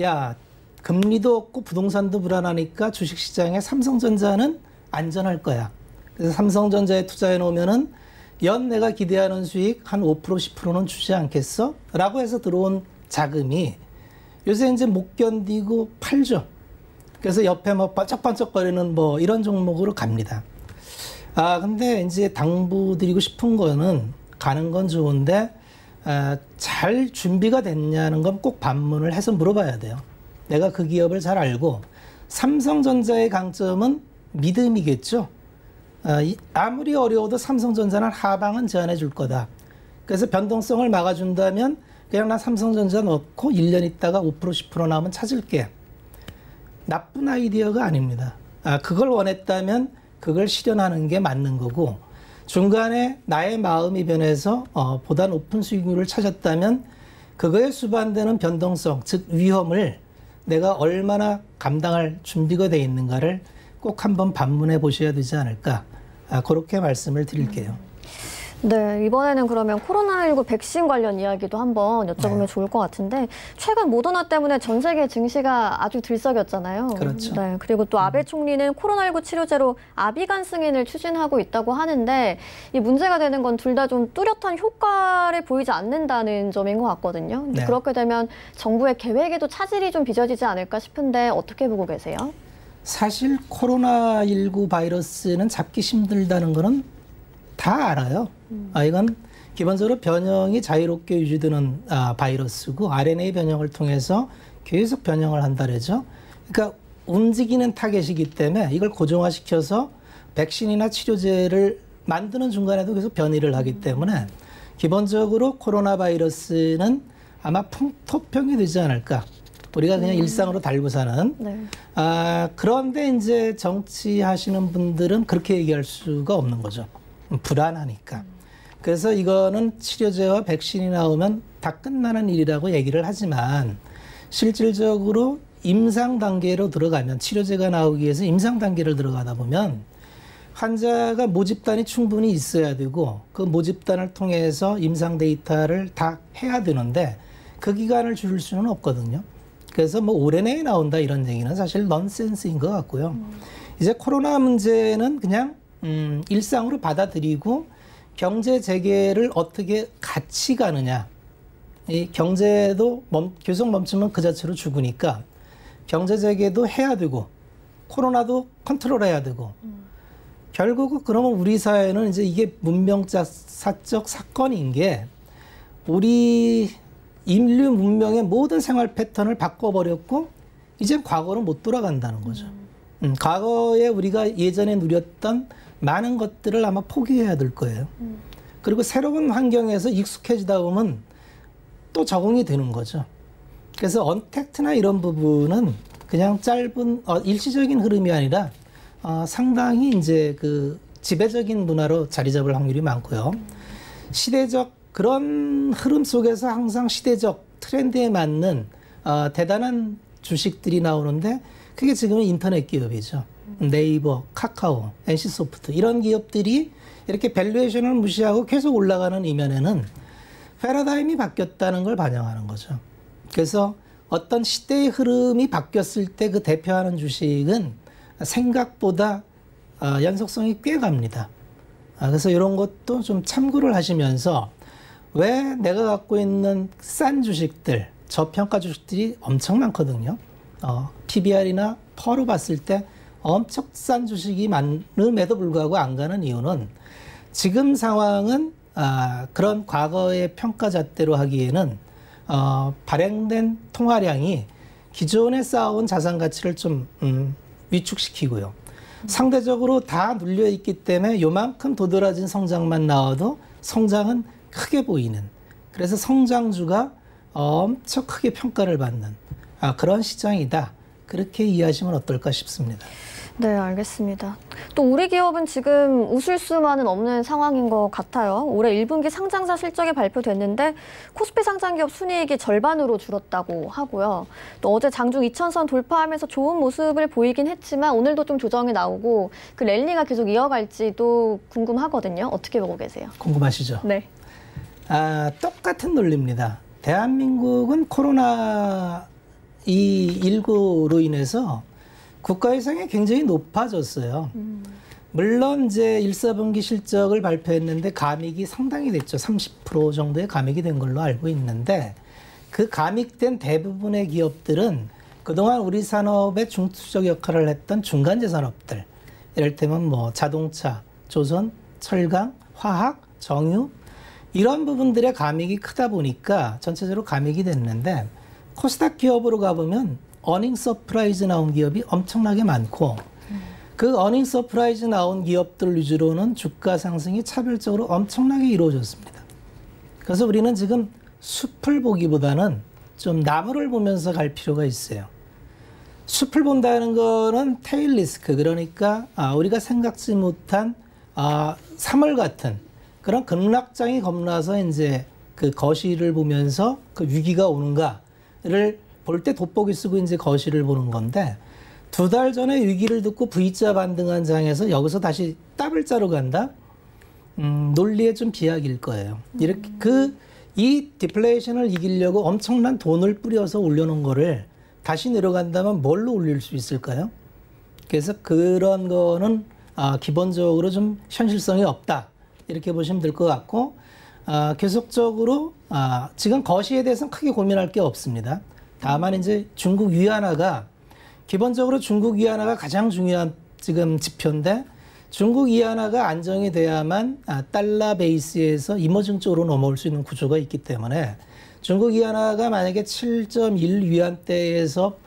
야, 금리도 없고 부동산도 불안하니까 주식시장에 삼성전자는 안전할 거야. 그래서 삼성전자에 투자해 놓으면은 연 내가 기대하는 수익 한 5% 10%는 주지 않겠어? 라고 해서 들어온 자금이 요새 이제 못 견디고 팔죠. 그래서 옆에 뭐 반짝반짝거리는 뭐 이런 종목으로 갑니다. 근데 이제 당부드리고 싶은 거는 가는 건 좋은데 잘 준비가 됐냐는 건 꼭 반문을 해서 물어봐야 돼요. 내가 그 기업을 잘 알고 삼성전자의 강점은 믿음이겠죠. 아무리 어려워도 삼성전자는 하방은 제한해 줄 거다. 그래서 변동성을 막아준다면 그냥 나 삼성전자 넣고 1년 있다가 5% 10% 나오면 찾을게. 나쁜 아이디어가 아닙니다. 그걸 원했다면 그걸 실현하는 게 맞는 거고 중간에 나의 마음이 변해서 보다 높은 수익률을 찾았다면 그거에 수반되는 변동성, 즉 위험을 내가 얼마나 감당할 준비가 돼 있는가를 꼭 한번 반문해 보셔야 되지 않을까. 그렇게 말씀을 드릴게요. 네, 이번에는 그러면 코로나19 백신 관련 이야기도 한번 여쭤보면 좋을 것 같은데 최근 모더나 때문에 전 세계 증시가 아주 들썩였잖아요. 그렇죠. 네, 그리고 또 아베 총리는 코로나19 치료제로 아비간 승인을 추진하고 있다고 하는데 이 문제가 되는 건 둘 다 좀 뚜렷한 효과를 보이지 않는다는 점인 것 같거든요. 네. 그렇게 되면 정부의 계획에도 차질이 좀 빚어지지 않을까 싶은데 어떻게 보고 계세요? 사실 코로나19 바이러스는 잡기 힘들다는 거는 다 알아요. 이건 기본적으로 변형이 자유롭게 유지되는 바이러스고 RNA 변형을 통해서 계속 변형을 한다 그러죠. 그러니까 움직이는 타겟이기 때문에 이걸 고정화시켜서 백신이나 치료제를 만드는 중간에도 계속 변이를 하기 때문에 기본적으로 코로나 바이러스는 아마 풍토병이 되지 않을까. 우리가 그냥 일상으로 달고 사는. 네. 그런데 이제 정치하시는 분들은 그렇게 얘기할 수가 없는 거죠. 불안하니까. 그래서 이거는 치료제와 백신이 나오면 다 끝나는 일이라고 얘기를 하지만 실질적으로 임상 단계로 들어가면 치료제가 나오기 위해서 임상 단계를 들어가다 보면 환자가 모집단이 충분히 있어야 되고 그 모집단을 통해서 임상 데이터를 다 해야 되는데 그 기간을 줄일 수는 없거든요. 그래서 뭐 올해 내에 나온다 이런 얘기는 사실 넌센스인 것 같고요. 이제 코로나 문제는 그냥 일상으로 받아들이고 경제 재개를 어떻게 같이 가느냐. 이 경제도 계속 멈추면 그 자체로 죽으니까 경제 재개도 해야 되고 코로나도 컨트롤해야 되고 결국은 그러면 우리 사회는 이제 이게 문명사적 사건인 게 우리 인류 문명의 모든 생활 패턴을 바꿔버렸고 이제 과거로 못 돌아간다는 거죠. 과거에 우리가 예전에 누렸던 많은 것들을 아마 포기해야 될 거예요. 그리고 새로운 환경에서 익숙해지다 보면 또 적응이 되는 거죠. 그래서 언택트나 이런 부분은 그냥 짧은 일시적인 흐름이 아니라 상당히 이제 그 지배적인 문화로 자리 잡을 확률이 많고요. 시대적 그런 흐름 속에서 항상 시대적 트렌드에 맞는 대단한 주식들이 나오는데 그게 지금은 인터넷 기업이죠. 네이버, 카카오, NC소프트 이런 기업들이 이렇게 밸류에이션을 무시하고 계속 올라가는 이면에는 패러다임이 바뀌었다는 걸 반영하는 거죠. 그래서 어떤 시대의 흐름이 바뀌었을 때 그 대표하는 주식은 생각보다 연속성이 꽤 갑니다. 그래서 이런 것도 좀 참고를 하시면서 왜 내가 갖고 있는 싼 주식들, 저평가 주식들이 엄청 많거든요. PBR이나 퍼로 봤을 때 엄청 싼 주식이 많음에도 불구하고 안 가는 이유는 지금 상황은 그런 과거의 평가 잣대로 하기에는 발행된 통화량이 기존에 쌓아온 자산 가치를 좀 위축시키고요. 상대적으로 다 눌려있기 때문에 요만큼 도드라진 성장만 나와도 성장은 크게 보이는, 그래서 성장주가 엄청 크게 평가를 받는 그런 시장이다. 그렇게 이해하시면 어떨까 싶습니다. 네, 알겠습니다. 또 우리 기업은 지금 웃을 수만은 없는 상황인 것 같아요. 올해 1분기 상장사 실적이 발표됐는데 코스피 상장기업 순이익이 절반으로 줄었다고 하고요. 또 어제 장중 2,000선 돌파하면서 좋은 모습을 보이긴 했지만 오늘도 좀 조정이 나오고 그 랠리가 계속 이어갈지도 궁금하거든요. 어떻게 보고 계세요? 궁금하시죠? 네. 똑같은 논리입니다. 대한민국은 코로나19로 인해서 국가 예상이 굉장히 높아졌어요. 물론 이제 1사분기 실적을 발표했는데 감익이 상당히 됐죠. 30% 정도의 감익이 된 걸로 알고 있는데 그 감익된 대부분의 기업들은 그동안 우리 산업의 중추적 역할을 했던 중간재 산업들, 이를테면 뭐 자동차, 조선, 철강, 화학, 정유 이런 부분들의 감익이 크다 보니까 전체적으로 감익이 됐는데 코스닥 기업으로 가보면 어닝 서프라이즈 나온 기업이 엄청나게 많고 그 어닝 서프라이즈 나온 기업들 위주로는 주가 상승이 차별적으로 엄청나게 이루어졌습니다. 그래서 우리는 지금 숲을 보기보다는 좀 나무를 보면서 갈 필요가 있어요. 숲을 본다는 거는 테일 리스크, 그러니까 우리가 생각지 못한 3월 같은 그런 급락장이 겁나서 이제 그 거시를 보면서 그 위기가 오는가를 볼 때 돋보기 쓰고 이제 거시를 보는 건데 2달 전에 위기를 듣고 V자 반등한 장에서 여기서 다시 더블자로 간다? 논리에 좀 비약일 거예요. 이렇게 이 디플레이션을 이기려고 엄청난 돈을 뿌려서 올려놓은 거를 다시 내려간다면 뭘로 올릴 수 있을까요? 그래서 그런 거는 기본적으로 좀 현실성이 없다. 이렇게 보시면 될 것 같고 계속적으로 지금 거시에 대해서는 크게 고민할 게 없습니다. 다만 이제 중국 위안화가 기본적으로 중국 위안화가 가장 중요한 지금 지표인데 중국 위안화가 안정이 돼야만 달러 베이스에서 이머징 쪽으로 넘어올 수 있는 구조가 있기 때문에 중국 위안화가 만약에 7.1 위안대에서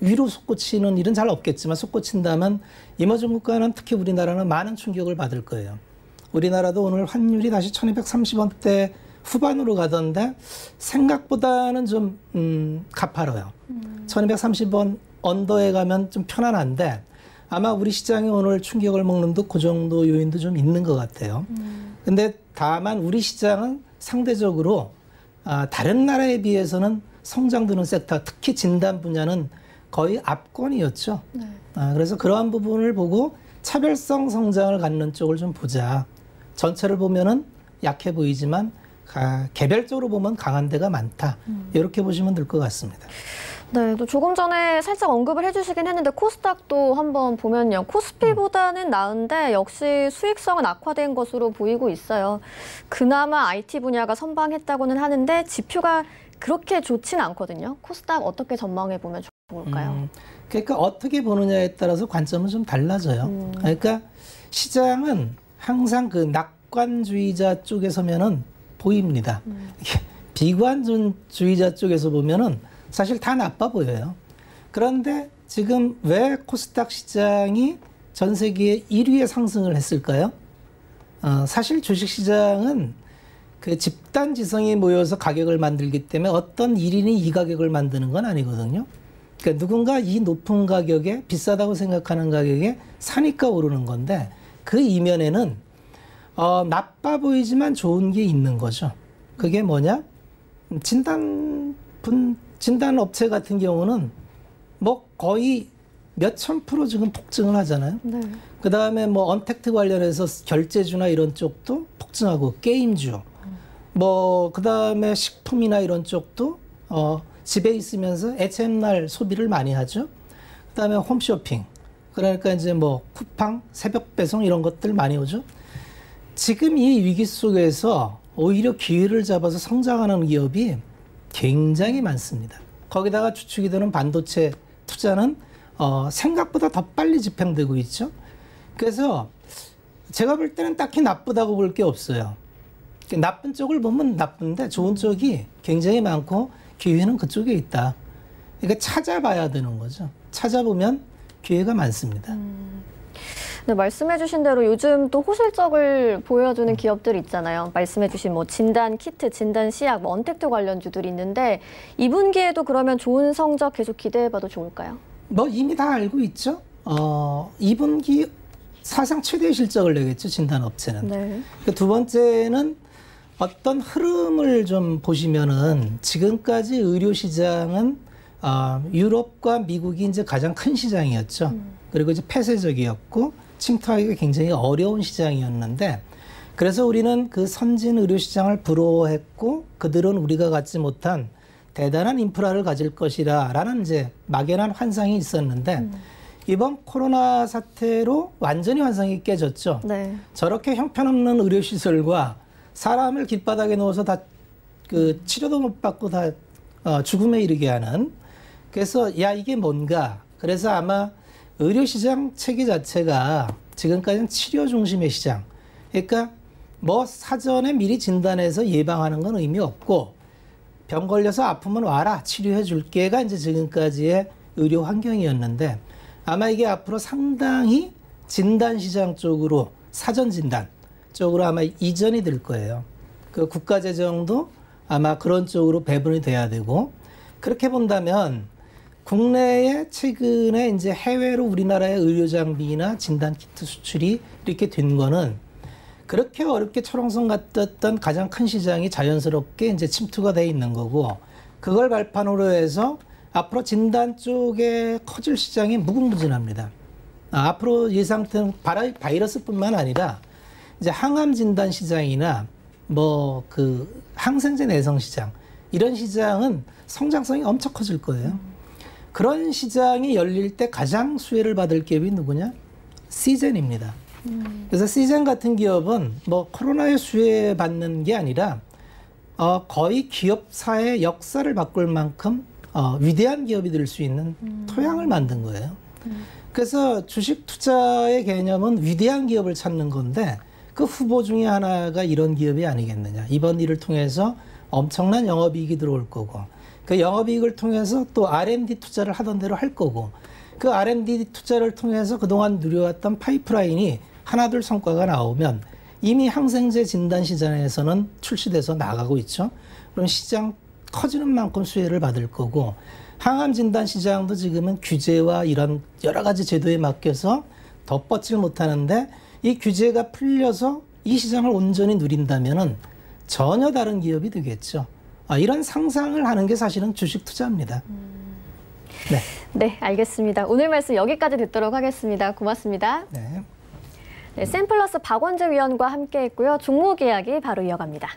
위로 솟구치는 일은 잘 없겠지만 솟구친다면 이머징 국가는 특히 우리나라는 많은 충격을 받을 거예요. 우리나라도 오늘 환율이 다시 1230원대 후반으로 가던데 생각보다는 좀 가파라요. 1230원 언더에 가면 좀 편안한데 아마 우리 시장이 오늘 충격을 먹는 그 정도 요인도 좀 있는 것 같아요. 근데 다만 우리 시장은 상대적으로 다른 나라에 비해서는 성장드는 섹터, 특히 진단 분야는 거의 압권이었죠. 네. 그래서 그러한 부분을 보고 차별성 성장을 갖는 쪽을 좀 보자. 전체를 보면은 약해 보이지만 개별적으로 보면 강한 데가 많다. 이렇게 보시면 될 것 같습니다. 네, 또 조금 전에 살짝 언급을 해주시긴 했는데 코스닥도 한번 보면요. 코스피보다는 나은데 역시 수익성은 악화된 것으로 보이고 있어요. 그나마 IT 분야가 선방했다고는 하는데 지표가 그렇게 좋지는 않거든요. 코스닥 어떻게 전망해 보면 좋을까요? 그러니까 어떻게 보느냐에 따라서 관점은 좀 달라져요. 그러니까 시장은 항상 그 낙관주의자 쪽에 서면은 보입니다. 비관주의자 쪽에서 보면은 사실 다 나빠 보여요. 그런데 지금 왜 코스닥 시장이 전 세계 1위에 상승을 했을까요? 사실 주식시장은 그 집단 지성이 모여서 가격을 만들기 때문에 어떤 1인이 이 가격을 만드는 건 아니거든요. 그러니까 누군가 이 높은 가격에 비싸다고 생각하는 가격에 사니까 오르는 건데 그 이면에는 나빠 보이지만 좋은 게 있는 거죠. 그게 뭐냐? 진단 업체 같은 경우는 뭐 거의 몇천 프로 지금 폭증을 하잖아요. 네. 그 다음에 뭐 언택트 관련해서 결제주나 이런 쪽도 폭증하고 게임주, 뭐 그 다음에 식품이나 이런 쪽도 집에 있으면서 HMR 소비를 많이 하죠. 그 다음에 홈쇼핑, 그러니까 이제 뭐 쿠팡, 새벽 배송 이런 것들 많이 오죠. 지금 이 위기 속에서 오히려 기회를 잡아서 성장하는 기업이 굉장히 많습니다. 거기다가 주축이 되는 반도체 투자는 생각보다 더 빨리 집행되고 있죠. 그래서 제가 볼 때는 딱히 나쁘다고 볼 게 없어요. 나쁜 쪽을 보면 나쁜데 좋은 쪽이 굉장히 많고 기회는 그쪽에 있다. 그러니까 찾아봐야 되는 거죠. 찾아보면 기회가 많습니다. 네, 말씀해주신 대로 요즘 또 호실적을 보여주는 기업들 있잖아요. 말씀해주신 뭐 진단 키트, 진단 시약, 뭐 언택트 관련주들이 있는데 이 분기에도 그러면 좋은 성적 계속 기대해봐도 좋을까요? 뭐 이미 다 알고 있죠. 2분기 사상 최대 실적을 내겠죠, 진단업체는. 네. 두 번째는 어떤 흐름을 좀 보시면은 지금까지 의료 시장은 유럽과 미국이 이제 가장 큰 시장이었죠. 그리고 이제 폐쇄적이었고 침투하기가 굉장히 어려운 시장이었는데, 그래서 우리는 그 선진 의료 시장을 부러워했고 그들은 우리가 갖지 못한 대단한 인프라를 가질 것이라라는 이제 막연한 환상이 있었는데 이번 코로나 사태로 완전히 환상이 깨졌죠. 네. 저렇게 형편없는 의료 시설과 사람을 길바닥에 놓아서 다 그 치료도 못 받고 다 죽음에 이르게 하는. 그래서 야 이게 뭔가. 그래서 아마 의료 시장 체계 자체가 지금까지는 치료 중심의 시장. 그러니까 뭐 사전에 미리 진단해서 예방하는 건 의미 없고 병 걸려서 아프면 와라 치료해 줄게가 이제 지금까지의 의료 환경이었는데, 아마 이게 앞으로 상당히 진단 시장 쪽으로, 사전 진단 쪽으로 아마 이전이 될 거예요. 그 국가 재정도 아마 그런 쪽으로 배분이 돼야 되고, 그렇게 본다면 국내에 최근에 이제 해외로 우리나라의 의료 장비나 진단 키트 수출이 이렇게 된 거는 그렇게 어렵게 철옹성 같았던 가장 큰 시장이 자연스럽게 이제 침투가 돼 있는 거고, 그걸 발판으로 해서 앞으로 진단 쪽에 커질 시장이 무궁무진합니다. 앞으로 이 상태는 바이러스뿐만 아니라 이제 항암 진단 시장이나 뭐 그 항생제 내성 시장, 이런 시장은 성장성이 엄청 커질 거예요. 그런 시장이 열릴 때 가장 수혜를 받을 기업이 누구냐? 시젠입니다. 그래서 시젠 같은 기업은 뭐 코로나에 수혜받는 게 아니라 거의 기업사의 역사를 바꿀 만큼 위대한 기업이 될 수 있는 토양을 만든 거예요. 그래서 주식 투자의 개념은 위대한 기업을 찾는 건데 그 후보 중에 하나가 이런 기업이 아니겠느냐. 이번 일을 통해서 엄청난 영업이익이 들어올 거고, 그 영업이익을 통해서 또 R&D 투자를 하던 대로 할 거고, 그 R&D 투자를 통해서 그동안 누려왔던 파이프라인이 하나둘 성과가 나오면 이미 항생제 진단 시장에서는 출시돼서 나가고 있죠. 그럼 시장 커지는 만큼 수혜를 받을 거고, 항암 진단 시장도 지금은 규제와 이런 여러 가지 제도에 맡겨서 더 뻗질 못하는데, 이 규제가 풀려서 이 시장을 온전히 누린다면은 전혀 다른 기업이 되겠죠. 이런 상상을 하는 게 사실은 주식 투자입니다. 네. 네, 알겠습니다. 오늘 말씀 여기까지 듣도록 하겠습니다. 고맙습니다. 네. 네, 샘플러스 박원재 위원과 함께했고요. 종목 이야기 바로 이어갑니다.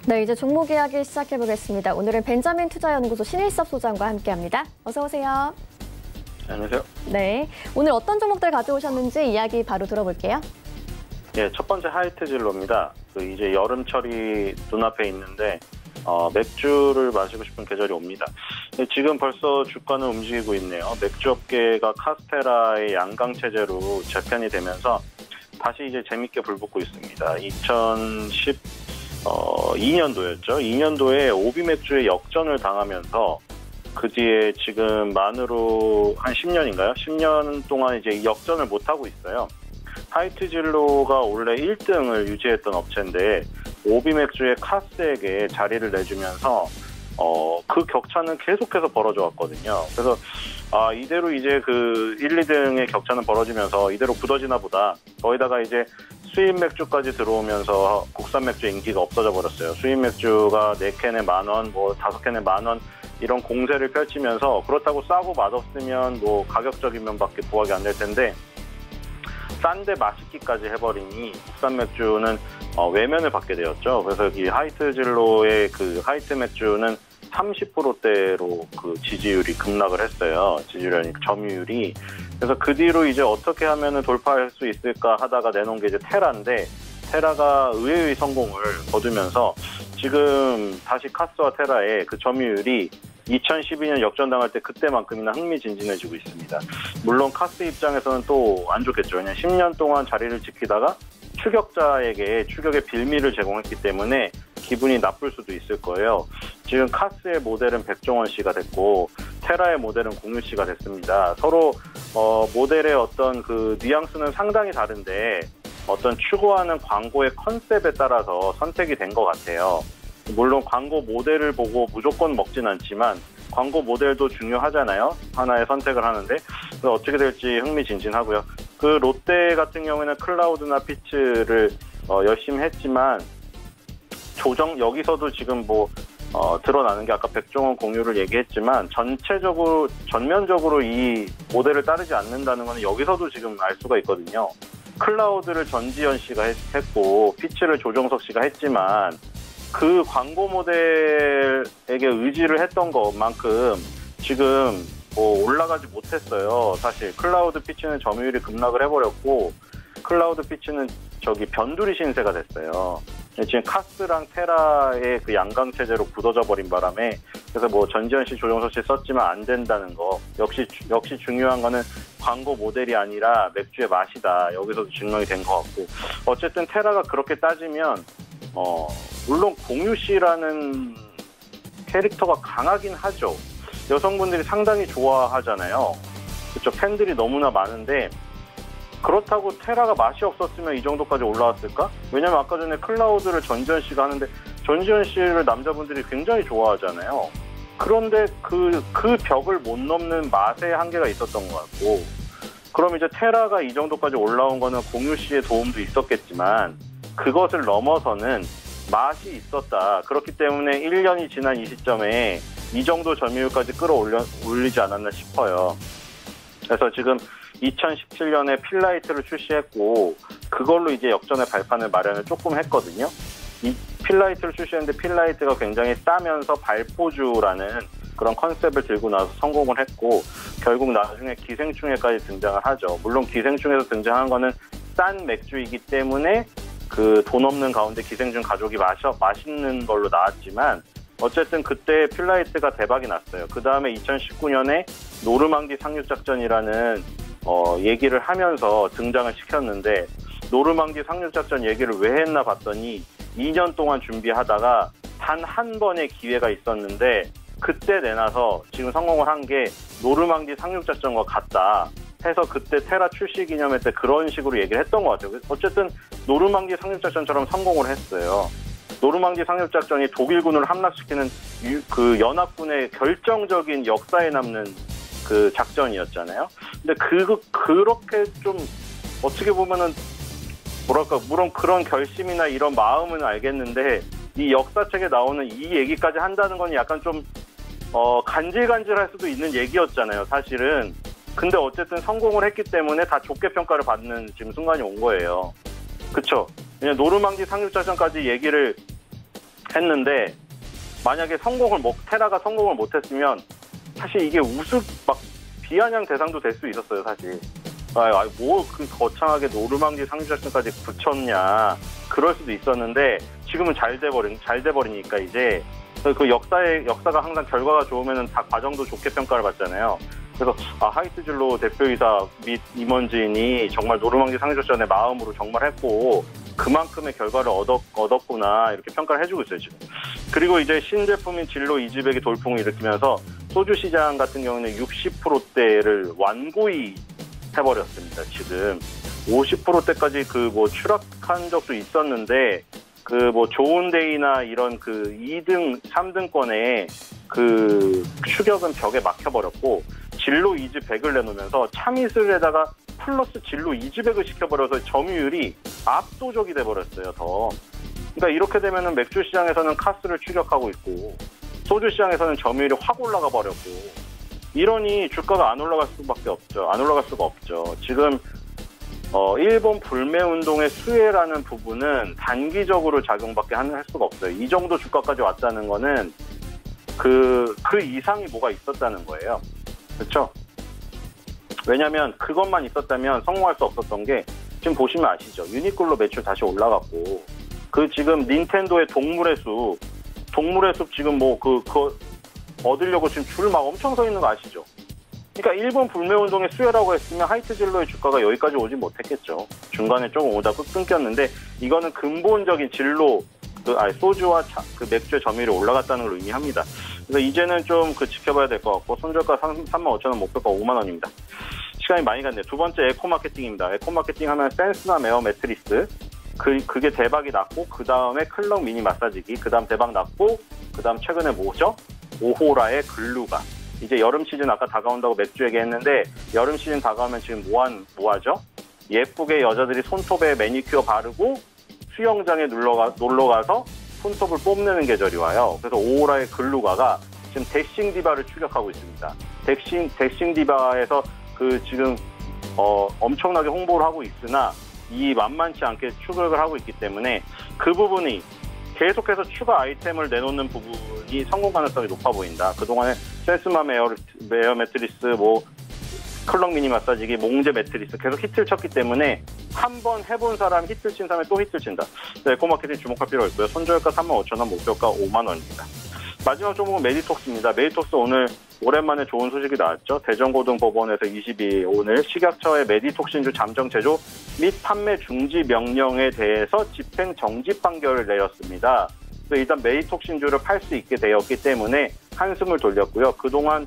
네, 이제 종목 이야기 시작해 보겠습니다. 오늘은 벤자민 투자연구소 신일섭 소장과 함께합니다. 어서 오세요. 안녕하세요. 네, 오늘 어떤 종목들 가져오셨는지 이야기 바로 들어볼게요. 예, 첫 번째 하이트진로입니다. 이제 여름철이 눈앞에 있는데 맥주를 마시고 싶은 계절이 옵니다. 지금 벌써 주가는 움직이고 있네요. 맥주 업계가 카스테라의 양강 체제로 재편이 되면서 다시 이제 재밌게 불붙고 있습니다. 2012년도였죠. 2년도에 오비 맥주의 역전을 당하면서 그 뒤에 지금 만으로 한 10년인가요? 10년 동안 이제 역전을 못하고 있어요. 하이트진로가 원래 1등을 유지했던 업체인데 오비 맥주의 카스에게 자리를 내주면서 그 격차는 계속해서 벌어져 왔거든요. 그래서 이대로 이제 그 1, 2등의 격차는 벌어지면서 이대로 굳어지나 보다. 거기다가 이제 수입 맥주까지 들어오면서 국산 맥주 인기가 없어져 버렸어요. 수입 맥주가 4캔에 10,000원, 뭐 5캔에 10,000원 이런 공세를 펼치면서 그렇다고 싸고 맛없으면 뭐 가격적인 면밖에 부각이 안 될 텐데 싼데 맛있기까지 해버리니 국산 맥주는 외면을 받게 되었죠. 그래서 이 하이트 진로의 그 하이트 맥주는 30%대로 그 지지율이 급락을 했어요. 지지율이 점유율이. 그래서 그 뒤로 이제 어떻게 하면은 돌파할 수 있을까 하다가 내놓은 게 이제 테라인데 테라가 의외의 성공을 거두면서 지금 다시 카스와 테라의 그 점유율이 2012년 역전당할 때 그때만큼이나 흥미진진해지고 있습니다. 물론 카스 입장에서는 또 안 좋겠죠. 왜냐하면 10년 동안 자리를 지키다가 추격자에게 추격의 빌미를 제공했기 때문에 기분이 나쁠 수도 있을 거예요. 지금 카스의 모델은 백종원 씨가 됐고 테라의 모델은 공유 씨가 됐습니다. 서로 모델의 어떤 그 뉘앙스는 상당히 다른데 어떤 추구하는 광고의 컨셉에 따라서 선택이 된 것 같아요. 물론 광고 모델을 보고 무조건 먹진 않지만 광고 모델도 중요하잖아요. 하나의 선택을 하는데 어떻게 될지 흥미진진하고요. 그 롯데 같은 경우에는 클라우드나 피츠를 열심히 했지만 여기서도 지금 뭐 드러나는 게 아까 백종원 공유를 얘기했지만 전면적으로 이 모델을 따르지 않는다는 건 여기서도 지금 알 수가 있거든요. 클라우드를 전지현 씨가 했고 피츠를 조정석 씨가 했지만 그 광고 모델에게 의지를 했던 것만큼 지금 뭐 올라가지 못했어요. 사실 클라우드 피치는 점유율이 급락을 해버렸고 클라우드 피치는 변두리 신세가 됐어요. 지금 카스랑 테라의 그 양강 체제로 굳어져 버린 바람에 그래서 뭐 전지현 씨, 조정석 씨 썼지만 안 된다는 거 역시 중요한 거는 광고 모델이 아니라 맥주의 맛이다. 여기서도 증명이 된 것 같고 어쨌든 테라가 그렇게 따지면 물론 공유 씨라는 캐릭터가 강하긴 하죠. 여성분들이 상당히 좋아하잖아요. 그렇죠. 팬들이 너무나 많은데 그렇다고 테라가 맛이 없었으면 이 정도까지 올라왔을까? 왜냐면 아까 전에 클라우드를 전지현 씨가 하는데 전지현 씨를 남자분들이 굉장히 좋아하잖아요. 그런데 그 벽을 못 넘는 맛의 한계가 있었던 것 같고 그럼 이제 테라가 이 정도까지 올라온 거는 공유 씨의 도움도 있었겠지만 그것을 넘어서는 맛이 있었다. 그렇기 때문에 1년이 지난 이 시점에 이 정도 점유율까지 끌어올리지 않았나 싶어요. 그래서 지금 2017년에 필라이트를 출시했고 그걸로 이제 역전의 발판을 마련을 조금 했거든요. 이 필라이트를 출시했는데 필라이트가 굉장히 싸면서 발포주라는 그런 컨셉을 들고 나서 성공을 했고 결국 나중에 기생충에까지 등장을 하죠. 물론 기생충에서 등장한 거는 싼 맥주이기 때문에 그 돈 없는 가운데 기생충 가족이 맛있는 걸로 나왔지만 어쨌든 그때 필라이트가 대박이 났어요. 그 다음에 2019년에 노르망디 상륙작전이라는 얘기를 하면서 등장을 시켰는데 노르망디 상륙작전 얘기를 왜 했나 봤더니 2년 동안 준비하다가 단 한 번의 기회가 있었는데 그때 내놔서 지금 성공을 한 게 노르망디 상륙작전과 같다 해서 그때 테라 출시 기념회 때 그런 식으로 얘기를 했던 것 같아요. 어쨌든 노르망디 상륙작전처럼 성공을 했어요. 노르망디 상륙작전이 독일군을 함락시키는 그 연합군의 결정적인 역사에 남는 그 작전이었잖아요. 근데 그렇게 좀 어떻게 보면은 뭐랄까 물론 그런 결심이나 이런 마음은 알겠는데 이 역사책에 나오는 이 얘기까지 한다는 건 약간 좀 간질간질할 수도 있는 얘기였잖아요. 사실은. 근데 어쨌든 성공을 했기 때문에 다 좋게 평가를 받는 지금 순간이 온 거예요. 그쵸? 그냥 노르망디 상륙작전까지 얘기를 했는데 만약에 테라가 성공을 못했으면 사실 이게 비아냥 대상도 될 수 있었어요, 사실. 뭐 그 거창하게 노르망디 상륙작전까지 붙였냐 그럴 수도 있었는데 지금은 잘 돼버리니까 이제 그 역사가 항상 결과가 좋으면은 다 과정도 좋게 평가를 받잖아요. 그래서 하이트진로 대표이사 및 임원진이 정말 노르망디 상륙작전의 마음으로 정말 했고 그만큼의 결과를 얻었구나 이렇게 평가를 해주고 있어요 지금. 그리고 이제 신제품인 진로 2주백이 돌풍을 일으키면서 소주 시장 같은 경우는 60%대를 완고히 해버렸습니다. 지금 50%대까지 추락한 적도 있었는데 그 뭐 좋은데이나 이런 그 2등, 3등권에 그 추격은 벽에 막혀버렸고 진로 이즈 100을 내놓으면서 차미슬에다가 플러스 진로 이즈 100을 시켜버려서 점유율이 압도적이 돼버렸어요. 더. 그러니까 이렇게 되면은 맥주 시장에서는 카스를 추격하고 있고 소주 시장에서는 점유율이 확 올라가 버렸고 이러니 주가가 안 올라갈 수밖에 없죠. 안 올라갈 수가 없죠. 지금 일본 불매 운동의 수혜라는 부분은 단기적으로 작용밖에 할 수가 없어요. 이 정도 주가까지 왔다는 거는 그 이상이 뭐가 있었다는 거예요. 그렇죠? 왜냐하면 그것만 있었다면 성공할 수 없었던 게 지금 보시면 아시죠? 유니클로 매출 다시 올라갔고 그 지금 닌텐도의 동물의 숲 지금 뭐 그거 얻으려고 지금 줄 막 엄청 서 있는 거 아시죠? 그러니까 일본 불매 운동의 수혜라고 했으면 하이트 진로의 주가가 여기까지 오지 못했겠죠. 중간에 조금 오다 끊겼는데 이거는 근본적인 진로 소주와 그 맥주의 점유율이 올라갔다는 걸 의미합니다. 그래서 이제는 좀 지켜봐야 될 것 같고 손절가 35,000원, 목표가 5만 원입니다. 시간이 많이 갔네요. 두 번째 에코 마케팅입니다. 에코 마케팅 하면 센스나 메어 매트리스 그게 대박이 났고 그 다음에 클럭 미니 마사지기 그 다음 대박 났고 그 다음 최근에 뭐죠? 오호라의 글루가 이제 여름 시즌 아까 다가온다고 맥주 얘기했는데 여름 시즌 다가오면 지금 뭐하죠? 예쁘게 여자들이 손톱에 매니큐어 바르고 수영장에 놀러가서 손톱을 뽐내는 계절이 와요. 그래서 오호라의 글루가가 지금 덱싱 디바를 추격하고 있습니다. 덱싱 디바에서 지금 엄청나게 홍보를 하고 있으나 이 만만치 않게 추격을 하고 있기 때문에 그 부분이 계속해서 추가 아이템을 내놓는 부분이 성공 가능성이 높아 보인다. 그동안에 센스마 메어 매트리스, 클럭 미니 마사지기, 몽제 매트리스 계속 히트를 쳤기 때문에 한 번 해본 사람 히트를 친 사람이 또 히트를 친다. 에코마케팅 주목할 필요가 있고요. 손절가 35,000원, 목표가 5만 원입니다. 마지막 종목은 메디톡스입니다. 메디톡스 오늘 오랜만에 좋은 소식이 나왔죠. 대전고등법원에서 22일 오늘 식약처의 메디톡신주 잠정 제조 및 판매 중지 명령에 대해서 집행 정지 판결을 내렸습니다. 일단 메디톡신주를 팔 수 있게 되었기 때문에 한숨을 돌렸고요. 그동안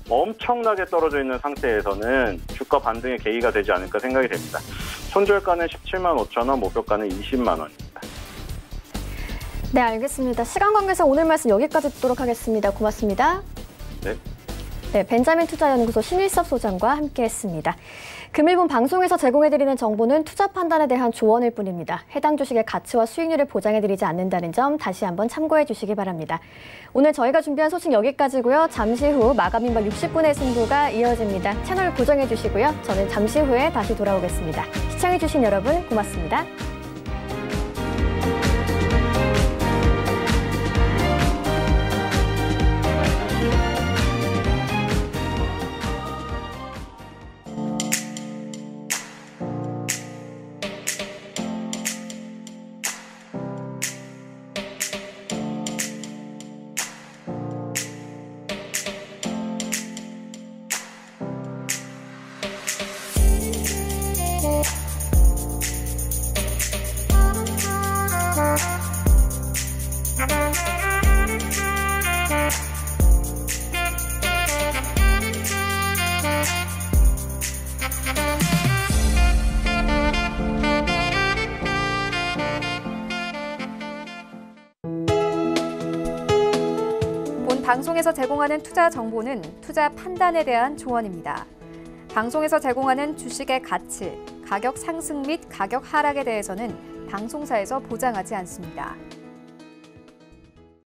엄청나게 떨어져 있는 상태에서는 주가 반등의 계기가 되지 않을까 생각이 됩니다. 손절가는 17만 5천 원, 목표가는 20만 원입니다. 네, 알겠습니다. 시간 관계상 오늘 말씀 여기까지 듣도록 하겠습니다. 고맙습니다. 네. 네, 벤자민 투자연구소 신일섭 소장과 함께했습니다. 금일본 방송에서 제공해드리는 정보는 투자 판단에 대한 조언일 뿐입니다. 해당 주식의 가치와 수익률을 보장해드리지 않는다는 점 다시 한번 참고해 주시기 바랍니다. 오늘 저희가 준비한 소식 여기까지고요. 잠시 후 마감 임박 60분의 승부가 이어집니다. 채널 고정해 주시고요. 저는 잠시 후에 다시 돌아오겠습니다. 시청해 주신 여러분 고맙습니다. 방송에서 제공하는 투자 정보는 투자 판단에 대한 조언입니다. 방송에서 제공하는 주식의 가치, 가격 상승 및 가격 하락에 대해서는 방송사에서 보장하지 않습니다.